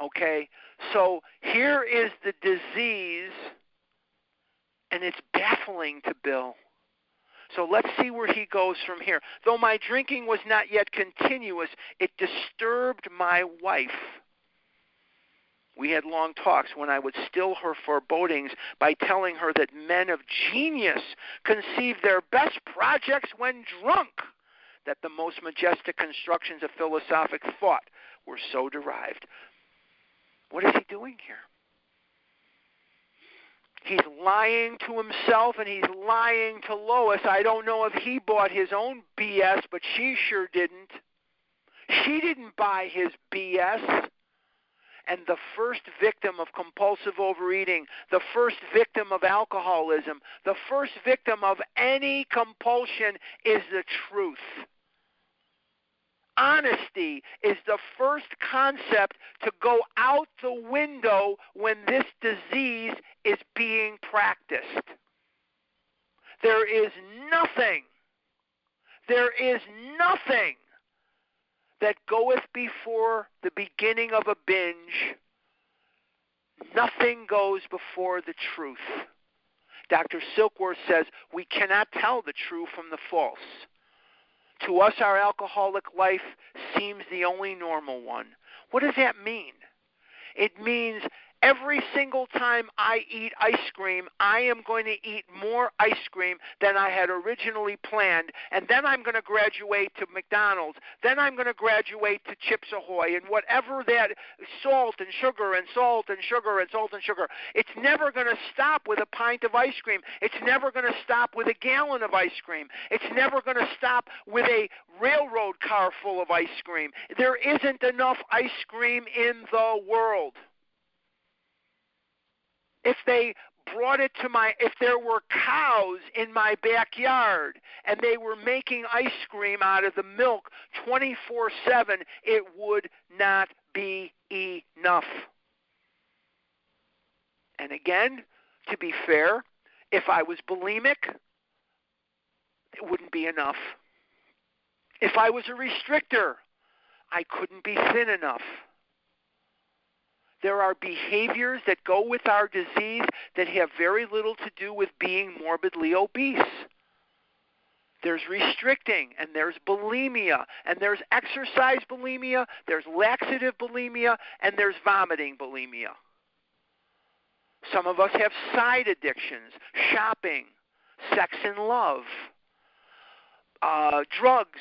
Speaker 1: Okay, so here is the disease, and it's baffling to Bill. So let's see where he goes from here. Though my drinking was not yet continuous, it disturbed my wife. We had long talks when I would still her forebodings by telling her that men of genius conceive their best projects when drunk, that the most majestic constructions of philosophic thought were so derived. What is he doing here? He's lying to himself and he's lying to Lois. I don't know if he bought his own BS, but she sure didn't. She didn't buy his BS. And the first victim of compulsive overeating, the first victim of alcoholism, the first victim of any compulsion is the truth. Honesty is the first concept to go out the window when this disease is being practiced. There is nothing that goeth before the beginning of a binge. Nothing goes before the truth. Dr. Silkworth says we cannot tell the true from the false. To us, our alcoholic life seems the only normal one. What does that mean? It means every single time I eat ice cream, I am going to eat more ice cream than I had originally planned, and then I'm going to graduate to McDonald's, then I'm going to graduate to Chips Ahoy, and whatever that salt and sugar and salt and sugar and salt and sugar. It's never going to stop with a pint of ice cream. It's never going to stop with a gallon of ice cream. It's never going to stop with a railroad car full of ice cream. There isn't enough ice cream in the world. If there were cows in my backyard and they were making ice cream out of the milk 24/7, it would not be enough. And again, to be fair, if I was bulimic, it wouldn't be enough. If I was a restrictor, I couldn't be thin enough. There are behaviors that go with our disease that have very little to do with being morbidly obese. There's restricting, and there's bulimia, and there's exercise bulimia, there's laxative bulimia, and there's vomiting bulimia. Some of us have side addictions, shopping, sex and love, drugs.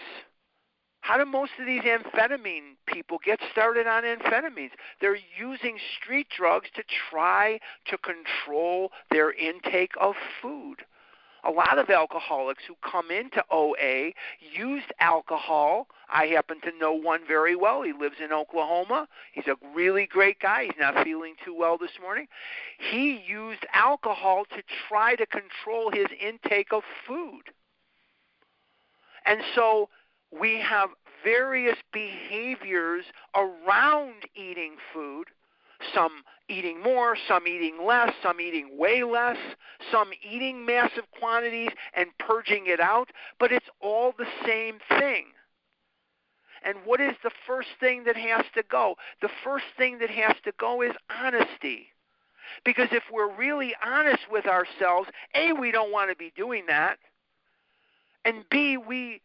Speaker 1: How do most of these amphetamine people get started on amphetamines? They're using street drugs to try to control their intake of food. A lot of alcoholics who come into OA used alcohol. I happen to know one very well. He lives in Oklahoma. He's a really great guy. He's not feeling too well this morning. He used alcohol to try to control his intake of food. And so we have various behaviors around eating food, some eating more, some eating less, some eating way less, some eating massive quantities and purging it out, but it's all the same thing. And what is the first thing that has to go? The first thing that has to go is honesty. Because if we're really honest with ourselves, A, we don't want to be doing that, and B, we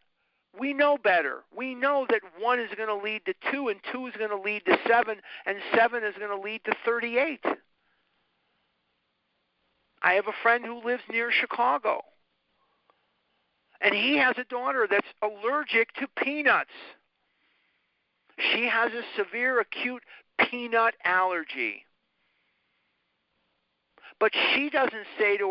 Speaker 1: know better. We know that 1 is going to lead to 2, and 2 is going to lead to 7, and 7 is going to lead to 38. I have a friend who lives near Chicago, and he has a daughter that's allergic to peanuts. She has a severe acute peanut allergy. But she doesn't say to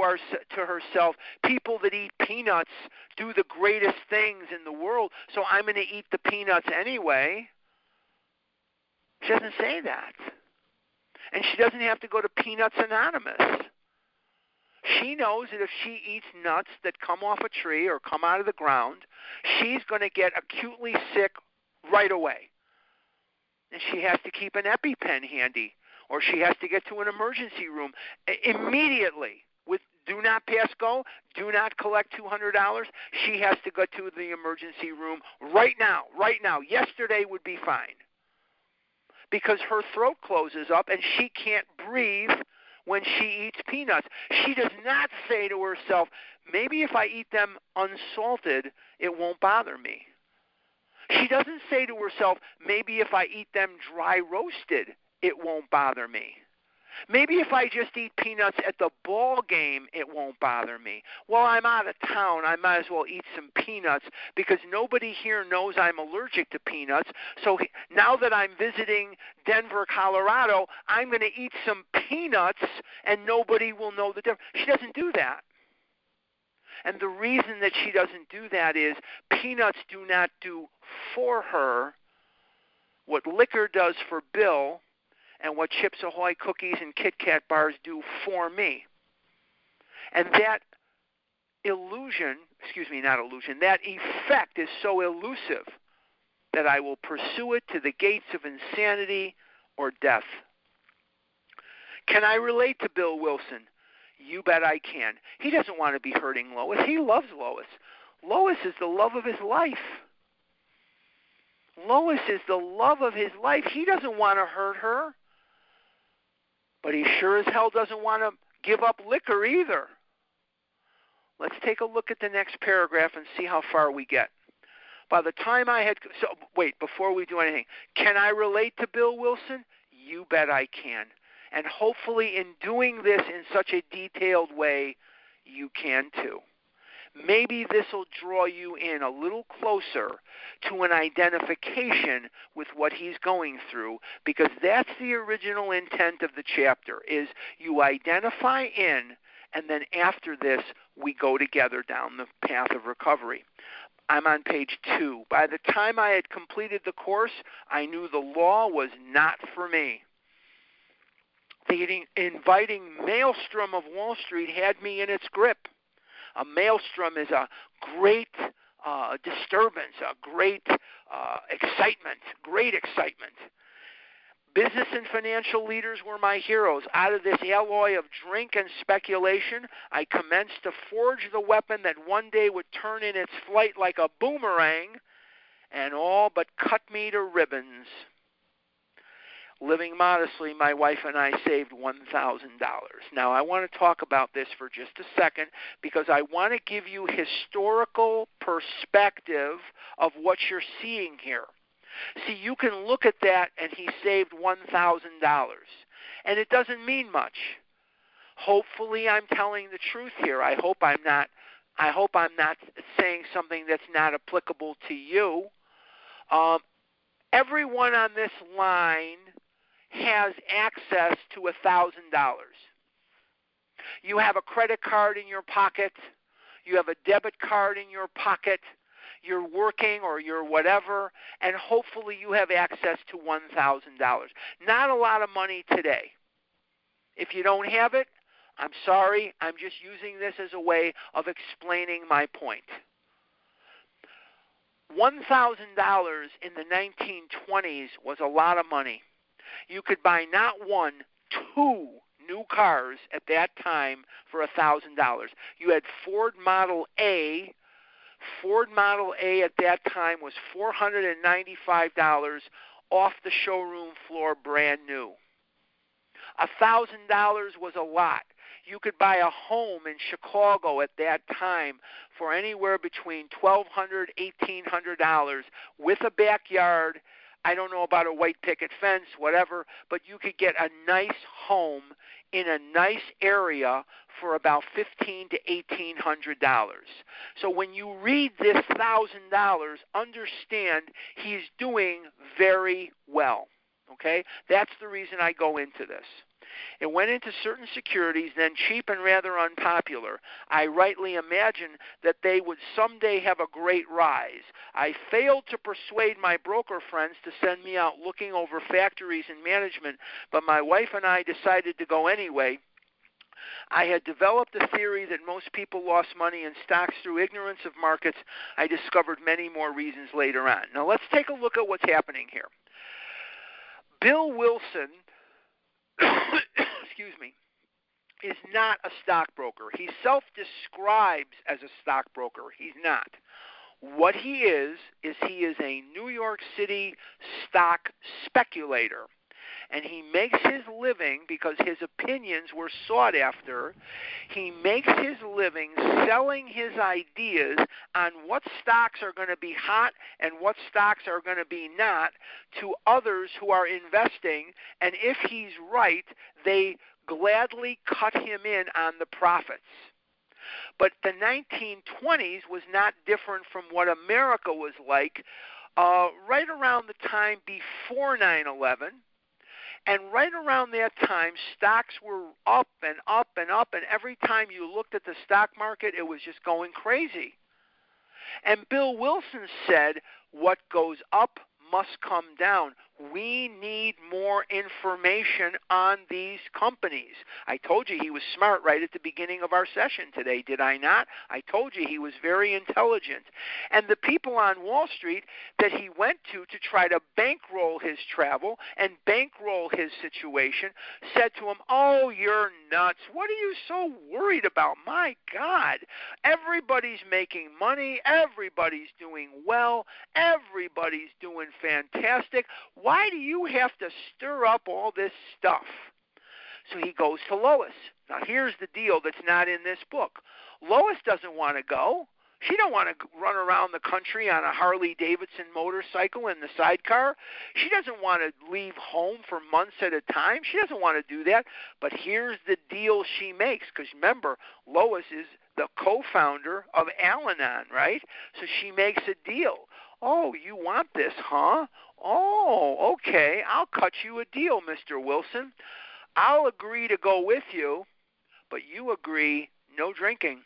Speaker 1: herself, people that eat peanuts do the greatest things in the world, so I'm going to eat the peanuts anyway. She doesn't say that. And she doesn't have to go to Peanuts Anonymous. She knows that if she eats nuts that come off a tree or come out of the ground, she's going to get acutely sick right away. And she has to keep an EpiPen handy, or she has to get to an emergency room immediately with do not pass go, do not collect $200. She has to go to the emergency room right now. Yesterday would be fine because her throat closes up and she can't breathe when she eats peanuts. She does not say to herself, maybe if I eat them unsalted, it won't bother me. She doesn't say to herself, maybe if I eat them dry roasted, it won't bother me. Maybe if I just eat peanuts at the ball game, it won't bother me. Well, I'm out of town. I might as well eat some peanuts because nobody here knows I'm allergic to peanuts. So now that I'm visiting Denver, Colorado, I'm going to eat some peanuts and nobody will know the difference. She doesn't do that. And the reason that she doesn't do that is peanuts do not do for her what liquor does for Bill and what Chips Ahoy cookies and Kit Kat bars do for me. And that that effect is so elusive that I will pursue it to the gates of insanity or death. Can I relate to Bill Wilson? You bet I can. He doesn't want to be hurting Lois. He loves Lois. Lois is the love of his life. Lois is the love of his life. He doesn't want to hurt her. But he sure as hell doesn't want to give up liquor either. Let's take a look at the next paragraph and see how far we get. By the time I had, so wait, before we do anything, can I relate to Bill Wilson? You bet I can. And hopefully in doing this in such a detailed way, you can too. Maybe this will draw you in a little closer to an identification with what he's going through, because that's the original intent of the chapter, is you identify in, and then after this, we go together down the path of recovery. I'm on page 2. By the time I had completed the course, I knew the law was not for me. The inviting maelstrom of Wall Street had me in its grip. A maelstrom is a great disturbance, a great excitement, great excitement. Business and financial leaders were my heroes. Out of this alloy of drink and speculation, I commenced to forge the weapon that one day would turn in its flight like a boomerang and all but cut me to ribbons. Living modestly, my wife and I saved $1,000. Now, I want to talk about this for just a second because I want to give you historical perspective of what you're seeing here. See, you can look at that and he saved $1,000, and it doesn't mean much. Hopefully, I'm telling the truth here. I hope I'm not saying something that's not applicable to you. Everyone on this line has access to $1,000. You have a credit card in your pocket. You have a debit card in your pocket. You're working or you're whatever, and hopefully you have access to $1,000. Not a lot of money today. If you don't have it, I'm sorry. I'm just using this as a way of explaining my point. $1,000 in the 1920s was a lot of money. You could buy not one, two new cars at that time for $1,000. You had Ford Model A. Ford Model A at that time was $495 off the showroom floor, brand new. $1,000 was a lot. You could buy a home in Chicago at that time for anywhere between $1,200, $1,800 with a backyard. I don't know about a white picket fence, whatever, but you could get a nice home in a nice area for about $1,500 to $1,800. So when you read this $1,000, understand he's doing very well. Okay? That's the reason I go into this. It went into certain securities, then cheap and rather unpopular. I rightly imagined that they would someday have a great rise. I failed to persuade my broker friends to send me out looking over factories and management, but my wife and I decided to go anyway. I had developed a theory that most people lost money in stocks through ignorance of markets. I discovered many more reasons later on. Now let's take a look at what's happening here. Bill Wilson excuse me, is not a stockbroker. He self-describes as a stockbroker. He's not. What he is he is a New York City stock speculator. And he makes his living because his opinions were sought after. He makes his living selling his ideas on what stocks are going to be hot and what stocks are going to be not to others who are investing. And if he's right, they gladly cut him in on the profits. But the 1920s was not different from what America was like right around the time before 9/11. And right around that time, stocks were up and up and up, and every time you looked at the stock market, it was just going crazy. And Bill Wilson said, what goes up must come down. We need more information on these companies. I told you he was smart right at the beginning of our session today, did I not? I told you he was very intelligent. And the people on Wall Street that he went to try to bankroll his travel and bankroll his situation said to him, "Oh, you're nuts. What are you so worried about? My God, everybody's making money. Everybody's doing well. Everybody's doing fantastic. Why do you have to stir up all this stuff?" So he goes to Lois. Now, here's the deal that's not in this book. Lois doesn't want to go. She don't want to run around the country on a Harley-Davidson motorcycle in the sidecar. She doesn't want to leave home for months at a time. She doesn't want to do that. But here's the deal she makes, because remember, Lois is the co-founder of Al-Anon, right? So she makes a deal. "Oh, you want this, huh? Oh, okay. I'll cut you a deal, Mr. Wilson. I'll agree to go with you, but you agree no drinking."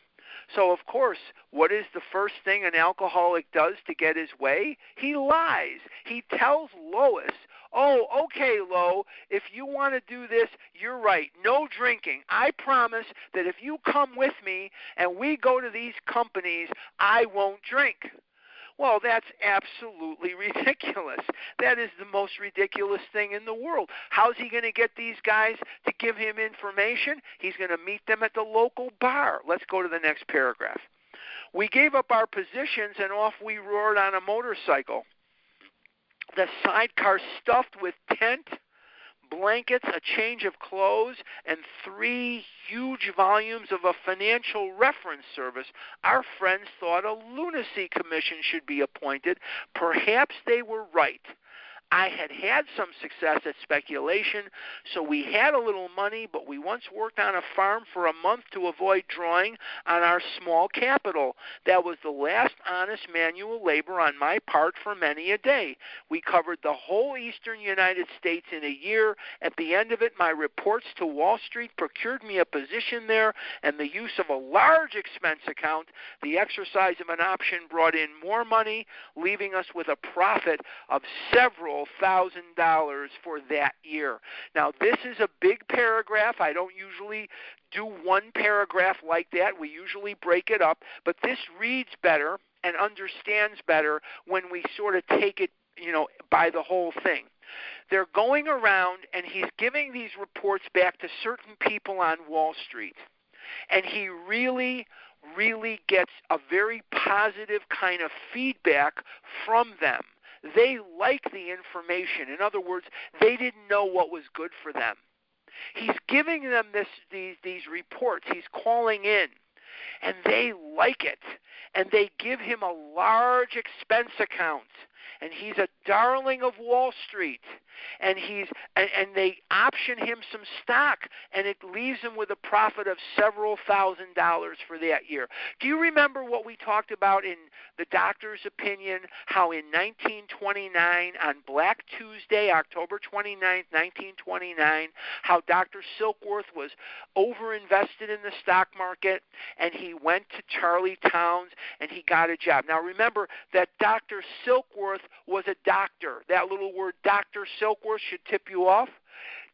Speaker 1: So, of course, what is the first thing an alcoholic does to get his way? He lies. He tells Lois, "Oh, okay, Lo, if you want to do this, you're right. No drinking. I promise that if you come with me and we go to these companies, I won't drink." Well, that's absolutely ridiculous. That is the most ridiculous thing in the world. How's he going to get these guys to give him information? He's going to meet them at the local bar. Let's go to the next paragraph. "We gave up our positions and off we roared on a motorcycle. The sidecar stuffed with tent, blankets, a change of clothes, and 3 huge volumes of a financial reference service. Our friends thought a lunacy commission should be appointed. Perhaps they were right. I had had some success at speculation, so we had a little money, but we once worked on a farm for a month to avoid drawing on our small capital. That was the last honest manual labor on my part for many a day. We covered the whole eastern United States in a year. At the end of it, my reports to Wall Street procured me a position there, and the use of a large expense account, the exercise of an option brought in more money, leaving us with a profit of several $1,000 for that year." Now, this is a big paragraph. I don't usually do one paragraph like that. We usually break it up, but this reads better and understands better when we sort of take it, by the whole thing. They're going around, and he's giving these reports back to certain people on Wall Street, and he really gets a very positive kind of feedback from them. They like the information. In other words, they didn't know what was good for them. He's giving them these reports. He's calling in, and they like it, and they give him a large expense account, and he's a darling of Wall Street, and they option him some stock, and it leaves him with a profit of several $1,000s for that year. Do you remember what we talked about in the doctor's opinion, how in 1929, on Black Tuesday, October 29th, 1929, how Dr. Silkworth was overinvested in the stock market, and he went to Charlie Towns, and he got a job. Now remember that Dr. Silkworth was a doctor. That little word, Dr. Silkworth, should tip you off.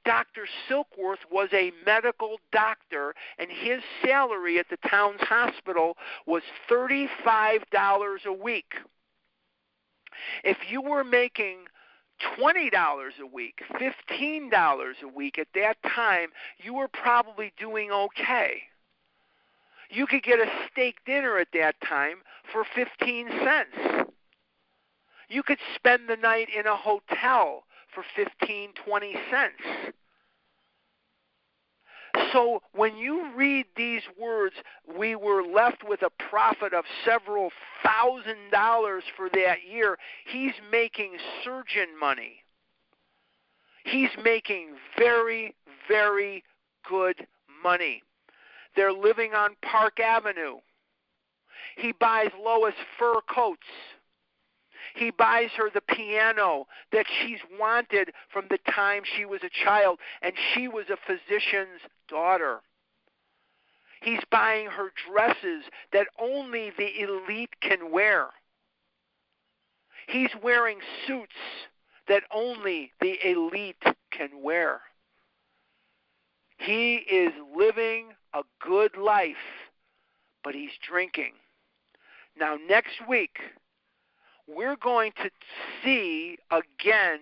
Speaker 1: Dr. Silkworth was a medical doctor, and his salary at the Towns Hospital was $35 a week. If you were making $20 a week, $15 a week at that time, you were probably doing okay. You could get a steak dinner at that time for 15 cents. You could spend the night in a hotel for 15, 20 cents. So when you read these words, we were left with a profit of several $1,000s for that year. He's making surgeon money. He's making very, very good money. They're living on Park Avenue. He buys Lois fur coats. He buys her the piano that she's wanted from the time she was a child, and she was a physician's daughter. He's buying her dresses that only the elite can wear. He's wearing suits that only the elite can wear. He is living a good life, but he's drinking. Now, next week, we're going to see again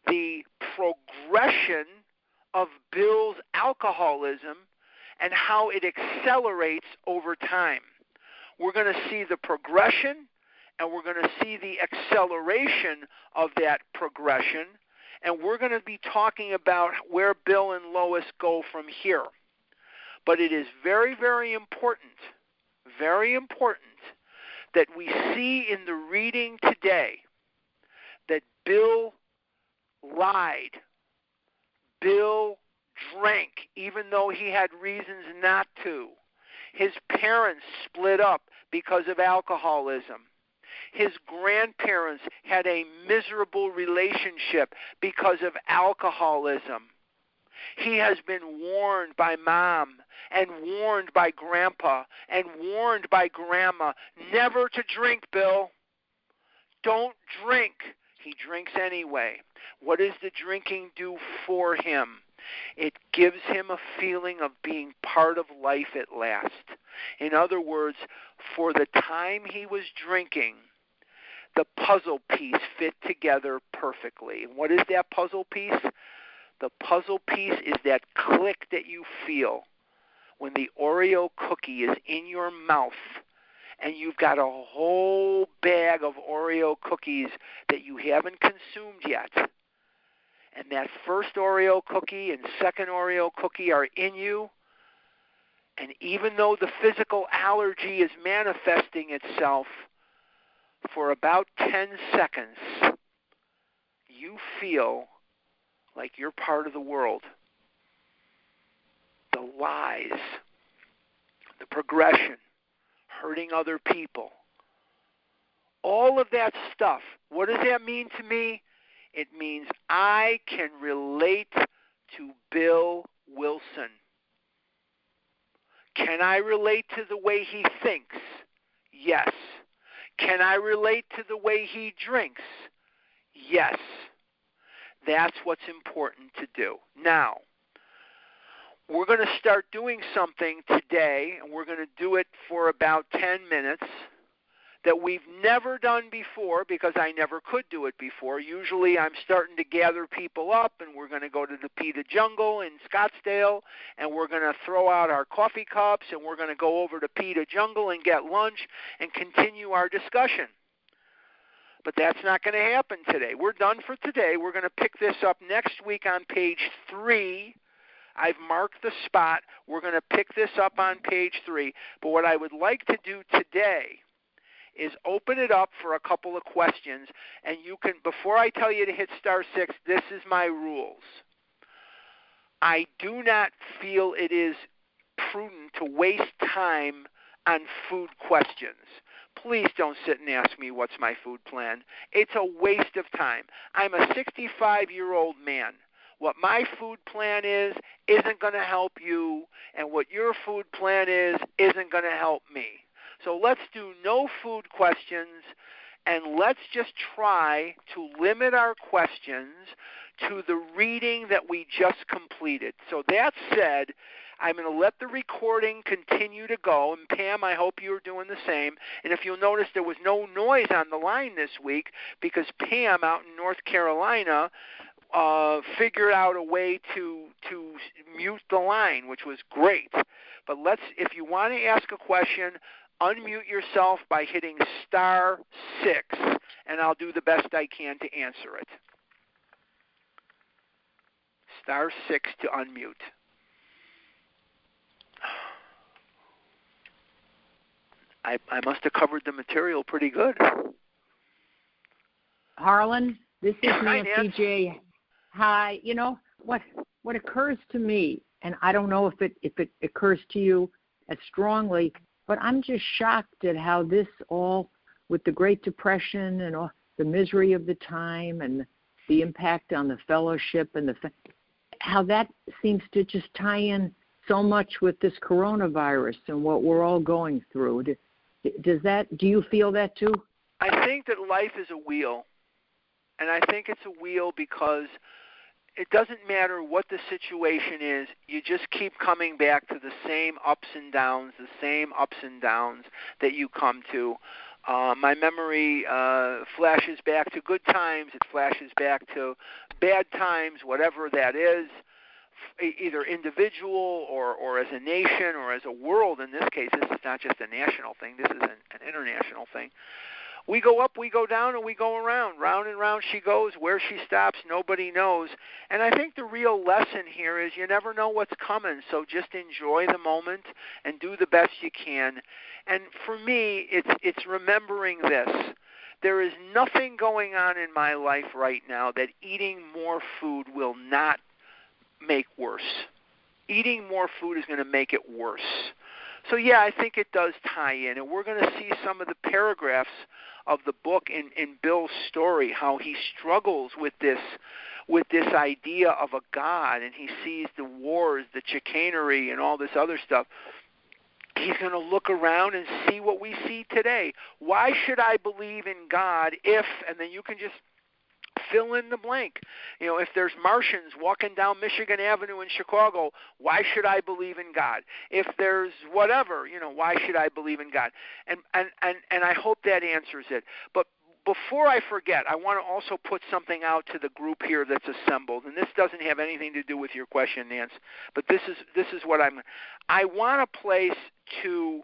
Speaker 1: the progression of Bill's alcoholism and how it accelerates over time. We're going to see the progression, and we're going to see the acceleration of that progression, and we're going to be talking about where Bill and Lois go from here. But it is very, very important that we see in the reading today that Bill lied. Bill drank even though he had reasons not to. His parents split up because of alcoholism. His grandparents had a miserable relationship because of alcoholism. He has been warned by mom and warned by grandpa and warned by grandma never to drink, Bill. Don't drink. He drinks anyway. What does the drinking do for him? It gives him a feeling of being part of life at last. In other words, for the time he was drinking, the puzzle piece fit together perfectly. And what is that puzzle piece? The puzzle piece is that click that you feel when the Oreo cookie is in your mouth and you've got a whole bag of Oreo cookies that you haven't consumed yet. And that first Oreo cookie and second Oreo cookie are in you. And even though the physical allergy is manifesting itself, for about 10 seconds, you feel like you're part of the world. The lies, the progression, hurting other people, all of that stuff. What does that mean to me? It means I can relate to Bill Wilson. Can I relate to the way he thinks? Yes. Can I relate to the way he drinks? Yes. That's what's important to do. Now, we're going to start doing something today, and we're going to do it for about 10 minutes that we've never done before because I never could do it before. Usually I'm starting to gather people up, and we're going to go to the PETA Jungle in Scottsdale, and we're going to throw out our coffee cups, and we're going to go over to PETA Jungle and get lunch and continue our discussion. But that's not going to happen today. We're done for today. We're going to pick this up next week on page 3. I've marked the spot. We're going to pick this up on page 3. But what I would like to do today is open it up for a couple of questions. And you can, before I tell you to hit *6, this is my rules. I do not feel it is prudent to waste time on food questions. Please don't sit and ask me what's my food plan. It's a waste of time. I'm a 65-year-old man. What my food plan is isn't going to help you, and what your food plan is isn't going to help me. So let's do no food questions, and let's just try to limit our questions to the reading that we just completed. So that said, I'm going to let the recording continue to go. And Pam, I hope you're doing the same. And if you'll notice, there was no noise on the line this week because Pam out in North Carolina figured out a way to mute the line, which was great. But if you want to ask a question, unmute yourself by hitting *6, and I'll do the best I can to answer it. *6 to unmute. I must have covered the material pretty good.
Speaker 3: Harlan, this is
Speaker 1: Hi,
Speaker 3: Nancy J. Hi. You know what occurs to me, and I don't know if it occurs to you as strongly, but I'm just shocked at how this all, with the Great Depression and all the misery of the time and the impact on the fellowship and how that seems to just tie in so much with this coronavirus and what we're all going through. Do you feel that too?
Speaker 1: I think that life is a wheel, And I think it's a wheel because it doesn't matter what the situation is. You just keep coming back to the same ups and downs that you come to. My memory flashes back to good times. It flashes back to bad times, whatever that is, either individual or as a nation or as a world. In this case, this is not just a national thing. This is an international thing. We go up, we go down, and we go around. Round and round she goes. Where she stops, nobody knows. And I think the real lesson here is you never know what's coming, so just enjoy the moment and do the best you can. And for me, it's remembering this. There is nothing going on in my life right now that eating more food will not make worse. Eating more food is going to make it worse. So, yeah, I think it does tie in. And we're going to see some of the paragraphs of the book in Bill's story, how he struggles with this idea of a God, and he sees the wars, the chicanery, and all this other stuff. He's going to look around and see what we see today. Why should I believe in God if, and then you can just fill in the blank. If there's Martians walking down Michigan Avenue in Chicago, why should I believe in God? If there's whatever, why should I believe in God? And I hope that answers it. But before I forget, I want to also put something out to the group here that's assembled, and this doesn't have anything to do with your question, Nance, but this is what I want a place to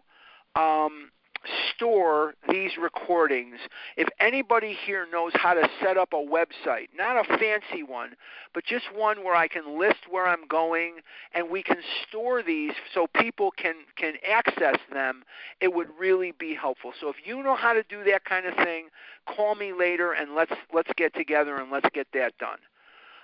Speaker 1: store these recordings. If anybody here knows how to set up a website, not a fancy one, but just one where I can list where I'm going and we can store these so people can access them, it would really be helpful. So if you know how to do that kind of thing, call me later and let's get together and let's get that done.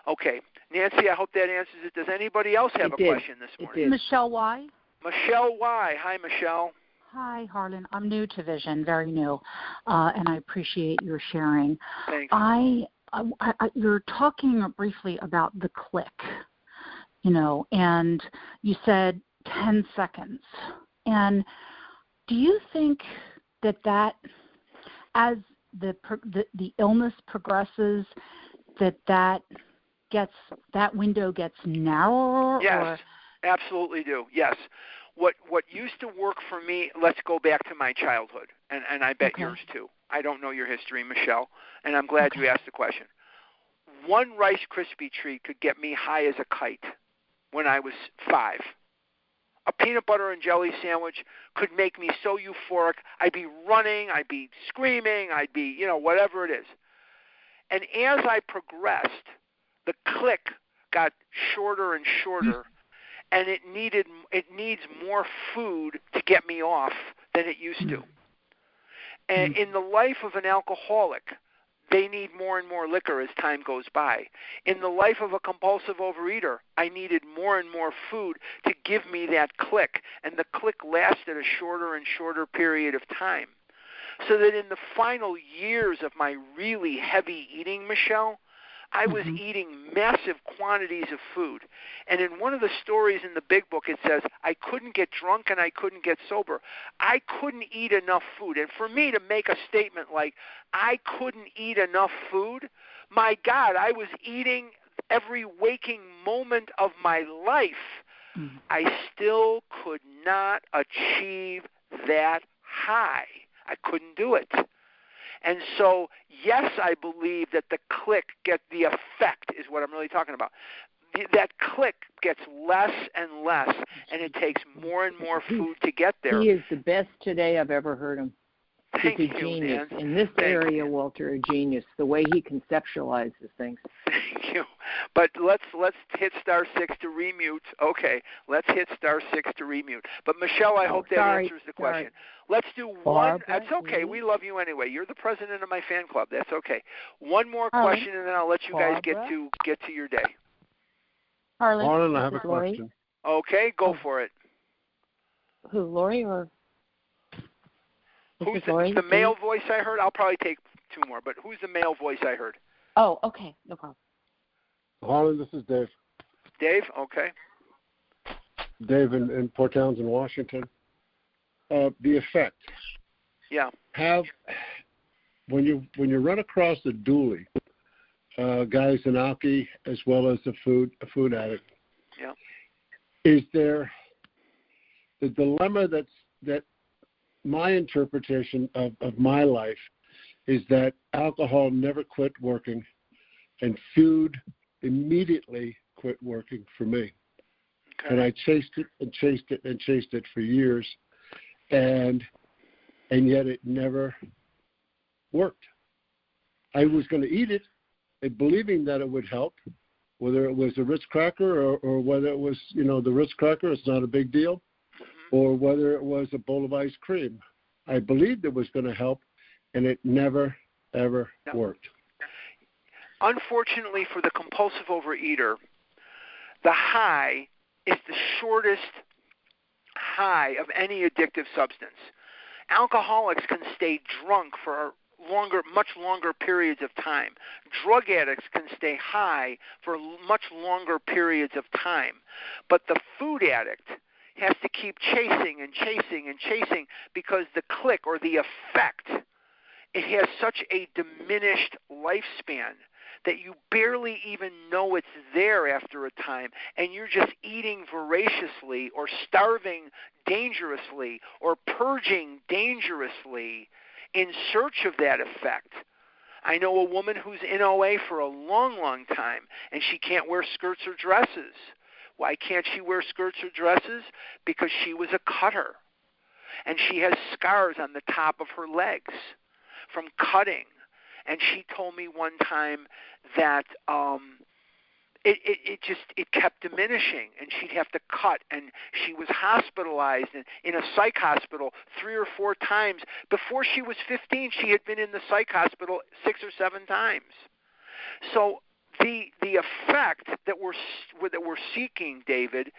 Speaker 1: Okay. Nancy, I hope that answers it. Does anybody else have a question this morning?
Speaker 4: Michelle Y.
Speaker 1: Michelle Y. Hi, Michelle.
Speaker 4: Hi, Harlan. I'm new to Vision, very new, and I appreciate your sharing.
Speaker 1: Thanks.
Speaker 4: You're talking briefly about the click, and you said 10 seconds. And do you think that as the illness progresses, that window gets narrower?
Speaker 1: Yes, absolutely do. Yes. What used to work for me, let's go back to my childhood, and I bet yours too. I don't know your history, Michelle, and I'm glad you asked the question. One Rice Krispie treat could get me high as a kite when I was 5. A peanut butter and jelly sandwich could make me so euphoric, I'd be running, I'd be screaming, I'd be, whatever it is. And as I progressed, the click got shorter and shorter. And it needs more food to get me off than it used to. And in the life of an alcoholic, they need more and more liquor as time goes by. In the life of a compulsive overeater, I needed more and more food to give me that click, and the click lasted a shorter and shorter period of time. So that in the final years of my really heavy eating, Michelle, I was eating massive quantities of food. And in one of the stories in the Big Book, it says, I couldn't get drunk and I couldn't get sober. I couldn't eat enough food. And for me to make a statement like, I couldn't eat enough food, my God, I was eating every waking moment of my life. I still could not achieve that high. I couldn't do it. And so, yes, I believe that the click the effect is what I'm really talking about. That click gets less and less, and it takes more and more food to get there.
Speaker 3: He is the best today I've ever heard him.
Speaker 1: Thank
Speaker 3: He's a
Speaker 1: you,
Speaker 3: genius.
Speaker 1: man.
Speaker 3: In this area, Walter, a genius. The way he conceptualizes things.
Speaker 1: Thank you. But let's hit *6 to remute. Okay, let's hit *6 to remute. But Michelle, I hope that answers the question. Let's do one. That's okay. We love you anyway. You're the president of my fan club. That's okay. One more question, and then I'll let you guys get to your day.
Speaker 5: Harlan, I have a question.
Speaker 1: Okay, go for it.
Speaker 4: Who, Lori or?
Speaker 1: Who's the male voice I heard? I'll probably take 2 more, but who's the male voice I heard?
Speaker 4: Oh, okay. No problem.
Speaker 5: Harlan, this is Dave.
Speaker 1: Dave? Okay.
Speaker 5: Dave in Port Townsend, Washington. The effect.
Speaker 1: Yeah.
Speaker 5: When you run across a dually, guy's an alkie as well as a food addict.
Speaker 1: Yeah.
Speaker 5: Is there the dilemma that my interpretation of my life is that alcohol never quit working and food immediately quit working for me.
Speaker 1: Okay.
Speaker 5: And I chased it for years, and yet it never worked. I was going to eat it, believing that it would help, whether it was a Ritz cracker or whether it was, the Ritz cracker, it's not a big deal, or whether it was a bowl of ice cream. I believed it was going to help, and it never, ever worked.
Speaker 1: Unfortunately for the compulsive overeater, the high is the shortest high of any addictive substance. Alcoholics can stay drunk for much longer periods of time. Drug addicts can stay high for much longer periods of time. But the food addict has to keep chasing and chasing and chasing because the click or the effect, it has such a diminished lifespan that you barely even know it's there after a time, and you're just eating voraciously or starving dangerously or purging dangerously in search of that effect. I know a woman who's in OA for a long, long time, and she can't wear skirts or dresses. Why can't she wear skirts or dresses? Because she was a cutter, and she has scars on the top of her legs from cutting. And she told me one time that it kept diminishing, and she'd have to cut, and she was hospitalized in a psych hospital 3 or 4 times. Before she was 15, she had been in the psych hospital 6 or 7 times. So the effect that we're seeking, David,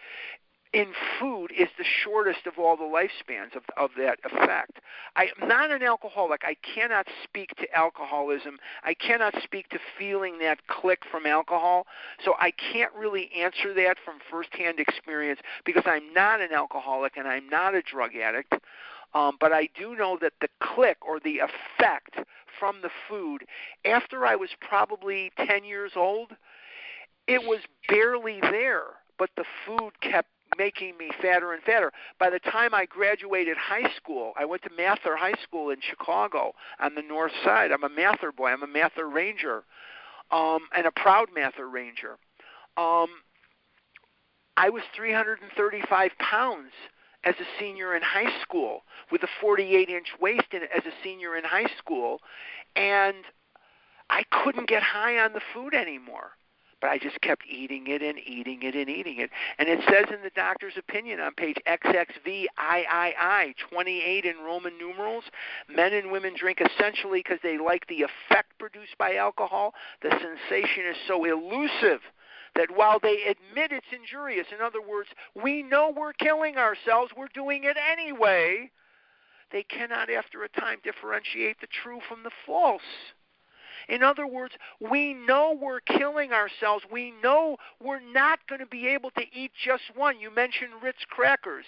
Speaker 1: in food is the shortest of all the lifespans of that effect. I'm not an alcoholic. I cannot speak to alcoholism. I cannot speak to feeling that click from alcohol. So I can't really answer that from firsthand experience because I'm not an alcoholic and I'm not a drug addict. But I do know that the click or the effect from the food, after I was probably 10 years old, it was barely there, but the food kept making me fatter and fatter. By the time I graduated high school, I went to Mather High School in Chicago on the north side. I'm a Mather boy. I'm a Mather Ranger, and a proud Mather Ranger. I was 335 pounds as a senior in high school with a 48-inch waist as a senior in high school, and I couldn't get high on the food anymore. But I just kept eating it and eating it and eating it. And it says in the doctor's opinion on page XXVIII, 28 in Roman numerals, men and women drink essentially because they like the effect produced by alcohol. The sensation is so elusive that while they admit it's injurious, in other words, we know we're killing ourselves, we're doing it anyway, they cannot after a time differentiate the true from the false. In other words, we know we're killing ourselves. We know we're not going to be able to eat just one. You mentioned Ritz crackers.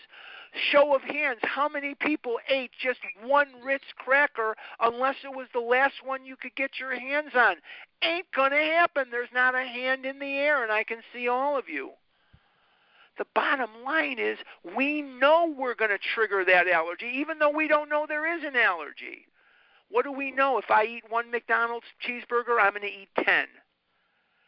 Speaker 1: Show of hands, how many people ate just one Ritz cracker unless it was the last one you could get your hands on? Ain't going to happen. There's not a hand in the air, and I can see all of you. The bottom line is we know we're going to trigger that allergy, even though we don't know there is an allergy. What do we know? If I eat one McDonald's cheeseburger, I'm going to eat 10.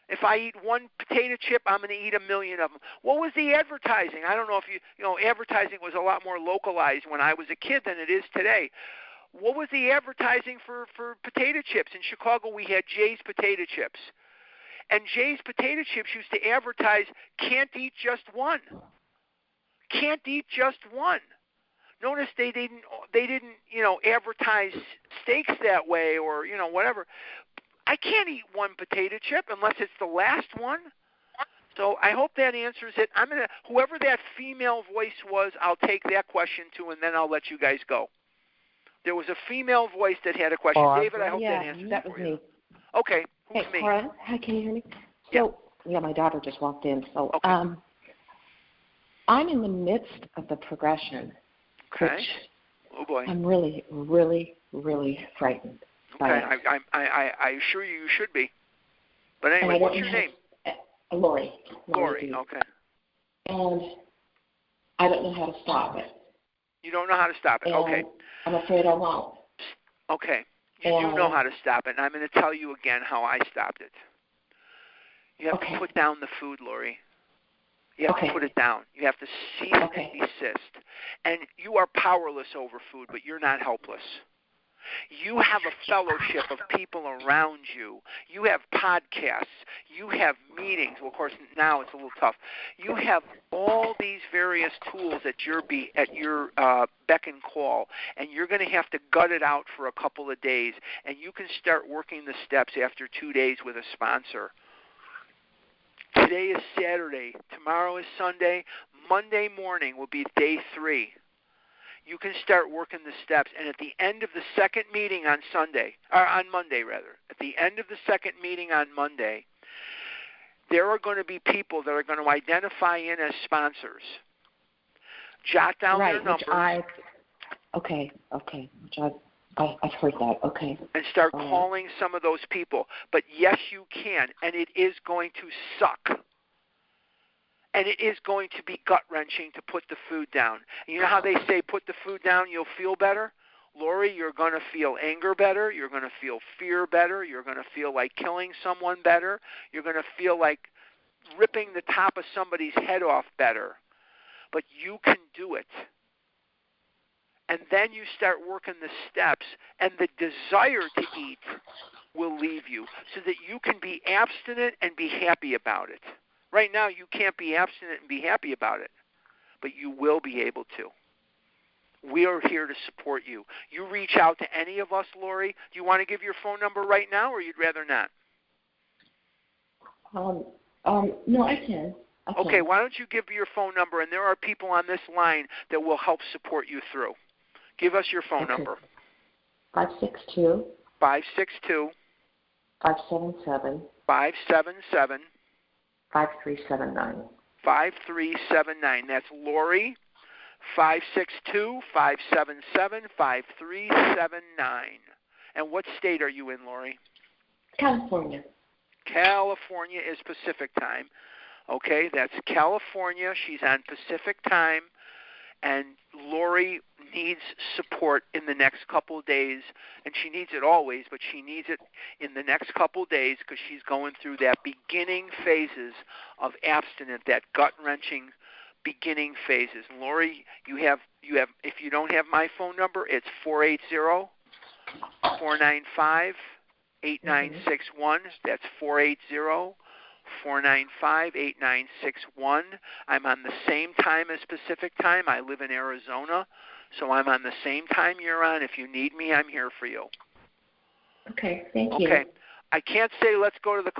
Speaker 1: If I eat one potato chip, I'm going to eat 1,000,000 of them. What was the advertising? I don't know if advertising was a lot more localized when I was a kid than it is today. What was the advertising for potato chips? In Chicago, we had Jay's Potato Chips. And Jay's Potato Chips used to advertise, can't eat just one. Can't eat just one. Notice they didn't advertise steaks that way or whatever. I can't eat one potato chip unless it's the last one. So I hope that answers it. Whoever that female voice was, I'll take that question too, and then I'll let you guys go. There was a female voice that had a question. David, I hope that answers it for you.
Speaker 6: Me.
Speaker 1: Okay, who's me?
Speaker 6: Carla, hi, can you hear me? So, my daughter just walked in. So,
Speaker 1: okay.
Speaker 6: I'm in the midst of the progression.
Speaker 1: Okay.
Speaker 6: Which
Speaker 1: oh boy.
Speaker 6: I'm really, really, really frightened.
Speaker 1: Okay. I assure you should be. But anyway, what's your name?
Speaker 6: Lori.
Speaker 1: Lori, okay.
Speaker 6: And I don't know how to stop it.
Speaker 1: You don't know how to stop it,
Speaker 6: And
Speaker 1: okay.
Speaker 6: I'm afraid I won't.
Speaker 1: Okay. You do know how to stop it, and I'm going to tell you again how I stopped it. You have to put down the food, Lori. You have to put it down. You have to cease and desist. And you are powerless over food, but you're not helpless. You have a fellowship of people around you. You have podcasts. You have meetings. Well, of course, now it's a little tough. You have all these various tools at your beck and call, and you're going to have to gut it out for a couple of days, and you can start working the steps after 2 days with a sponsor. Today is Saturday. Tomorrow is Sunday. Monday morning will be day 3. You can start working the steps, and at the end of the second meeting on Monday, at the end of the second meeting on Monday, there are going to be people that are going to identify in as sponsors. Jot down their numbers.
Speaker 6: I've heard that. Okay.
Speaker 1: And start calling some of those people. But yes, you can, and it is going to suck. And it is going to be gut-wrenching to put the food down. And you know how they say put the food down, you'll feel better? Lori, you're going to feel anger better. You're going to feel fear better. You're going to feel like killing someone better. You're going to feel like ripping the top of somebody's head off better. But you can do it. And then you start working the steps, and the desire to eat will leave you so that you can be abstinent and be happy about it. Right now, you can't be abstinent and be happy about it, but you will be able to. We are here to support you. You reach out to any of us, Lori. Do you want to give your phone number right now, or you'd rather not?
Speaker 6: No, I can.
Speaker 1: Okay, why don't you give your phone number, and there are people on this line that will help support you through. Give us your phone number.
Speaker 6: 562.
Speaker 1: 562.
Speaker 6: 577.
Speaker 1: 577.
Speaker 6: 5379.
Speaker 1: 5379. That's Lori. 562-577-5379. And what state are you in, Lori?
Speaker 6: California.
Speaker 1: California is Pacific time. Okay, that's California. She's on Pacific time. And Lori needs support in the next couple of days, and she needs it always, but she needs it in the next couple of days because she's going through that beginning phases of abstinence, that gut-wrenching beginning phases. Lori, you have. If you don't have my phone number, it's 480-495-8961. That's 480-495-8961. I'm on the same time as Pacific time. I live in Arizona, so I'm on the same time you're on. If you need me, I'm here for you.
Speaker 6: Okay, thank you.
Speaker 1: Okay. I can't say let's go to the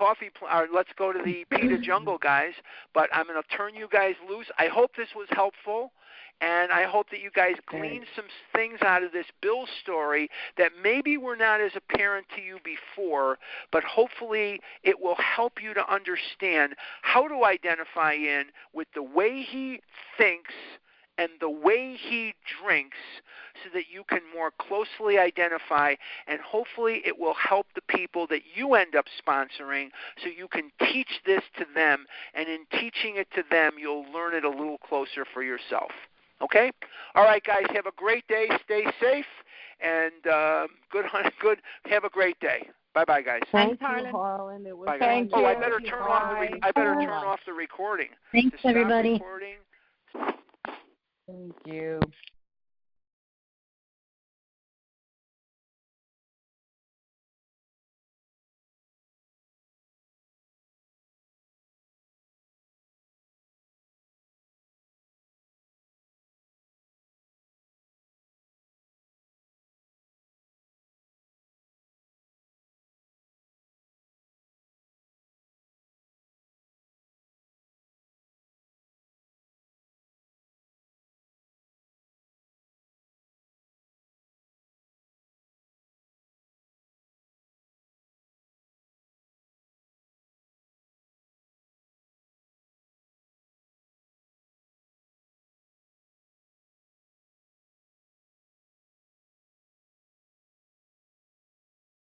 Speaker 1: let's go to the PETA jungle, guys, but I'm going to turn you guys loose. I hope this was helpful, and I hope that you guys glean some things out of this Bill story that maybe were not as apparent to you before, but hopefully it will help you to understand how to identify in with the way he thinks and the way he drinks so that you can more closely identify, and hopefully it will help the people that you end up sponsoring so you can teach this to them, and in teaching it to them, you'll learn it a little closer for yourself. Okay? All right, guys, have a great day. Stay safe, and good. Have a great day. Bye-bye, guys.
Speaker 3: Thanks, Harlan. It was
Speaker 1: thank you. I better turn off the recording.
Speaker 4: Thanks, everybody.
Speaker 3: Thank you.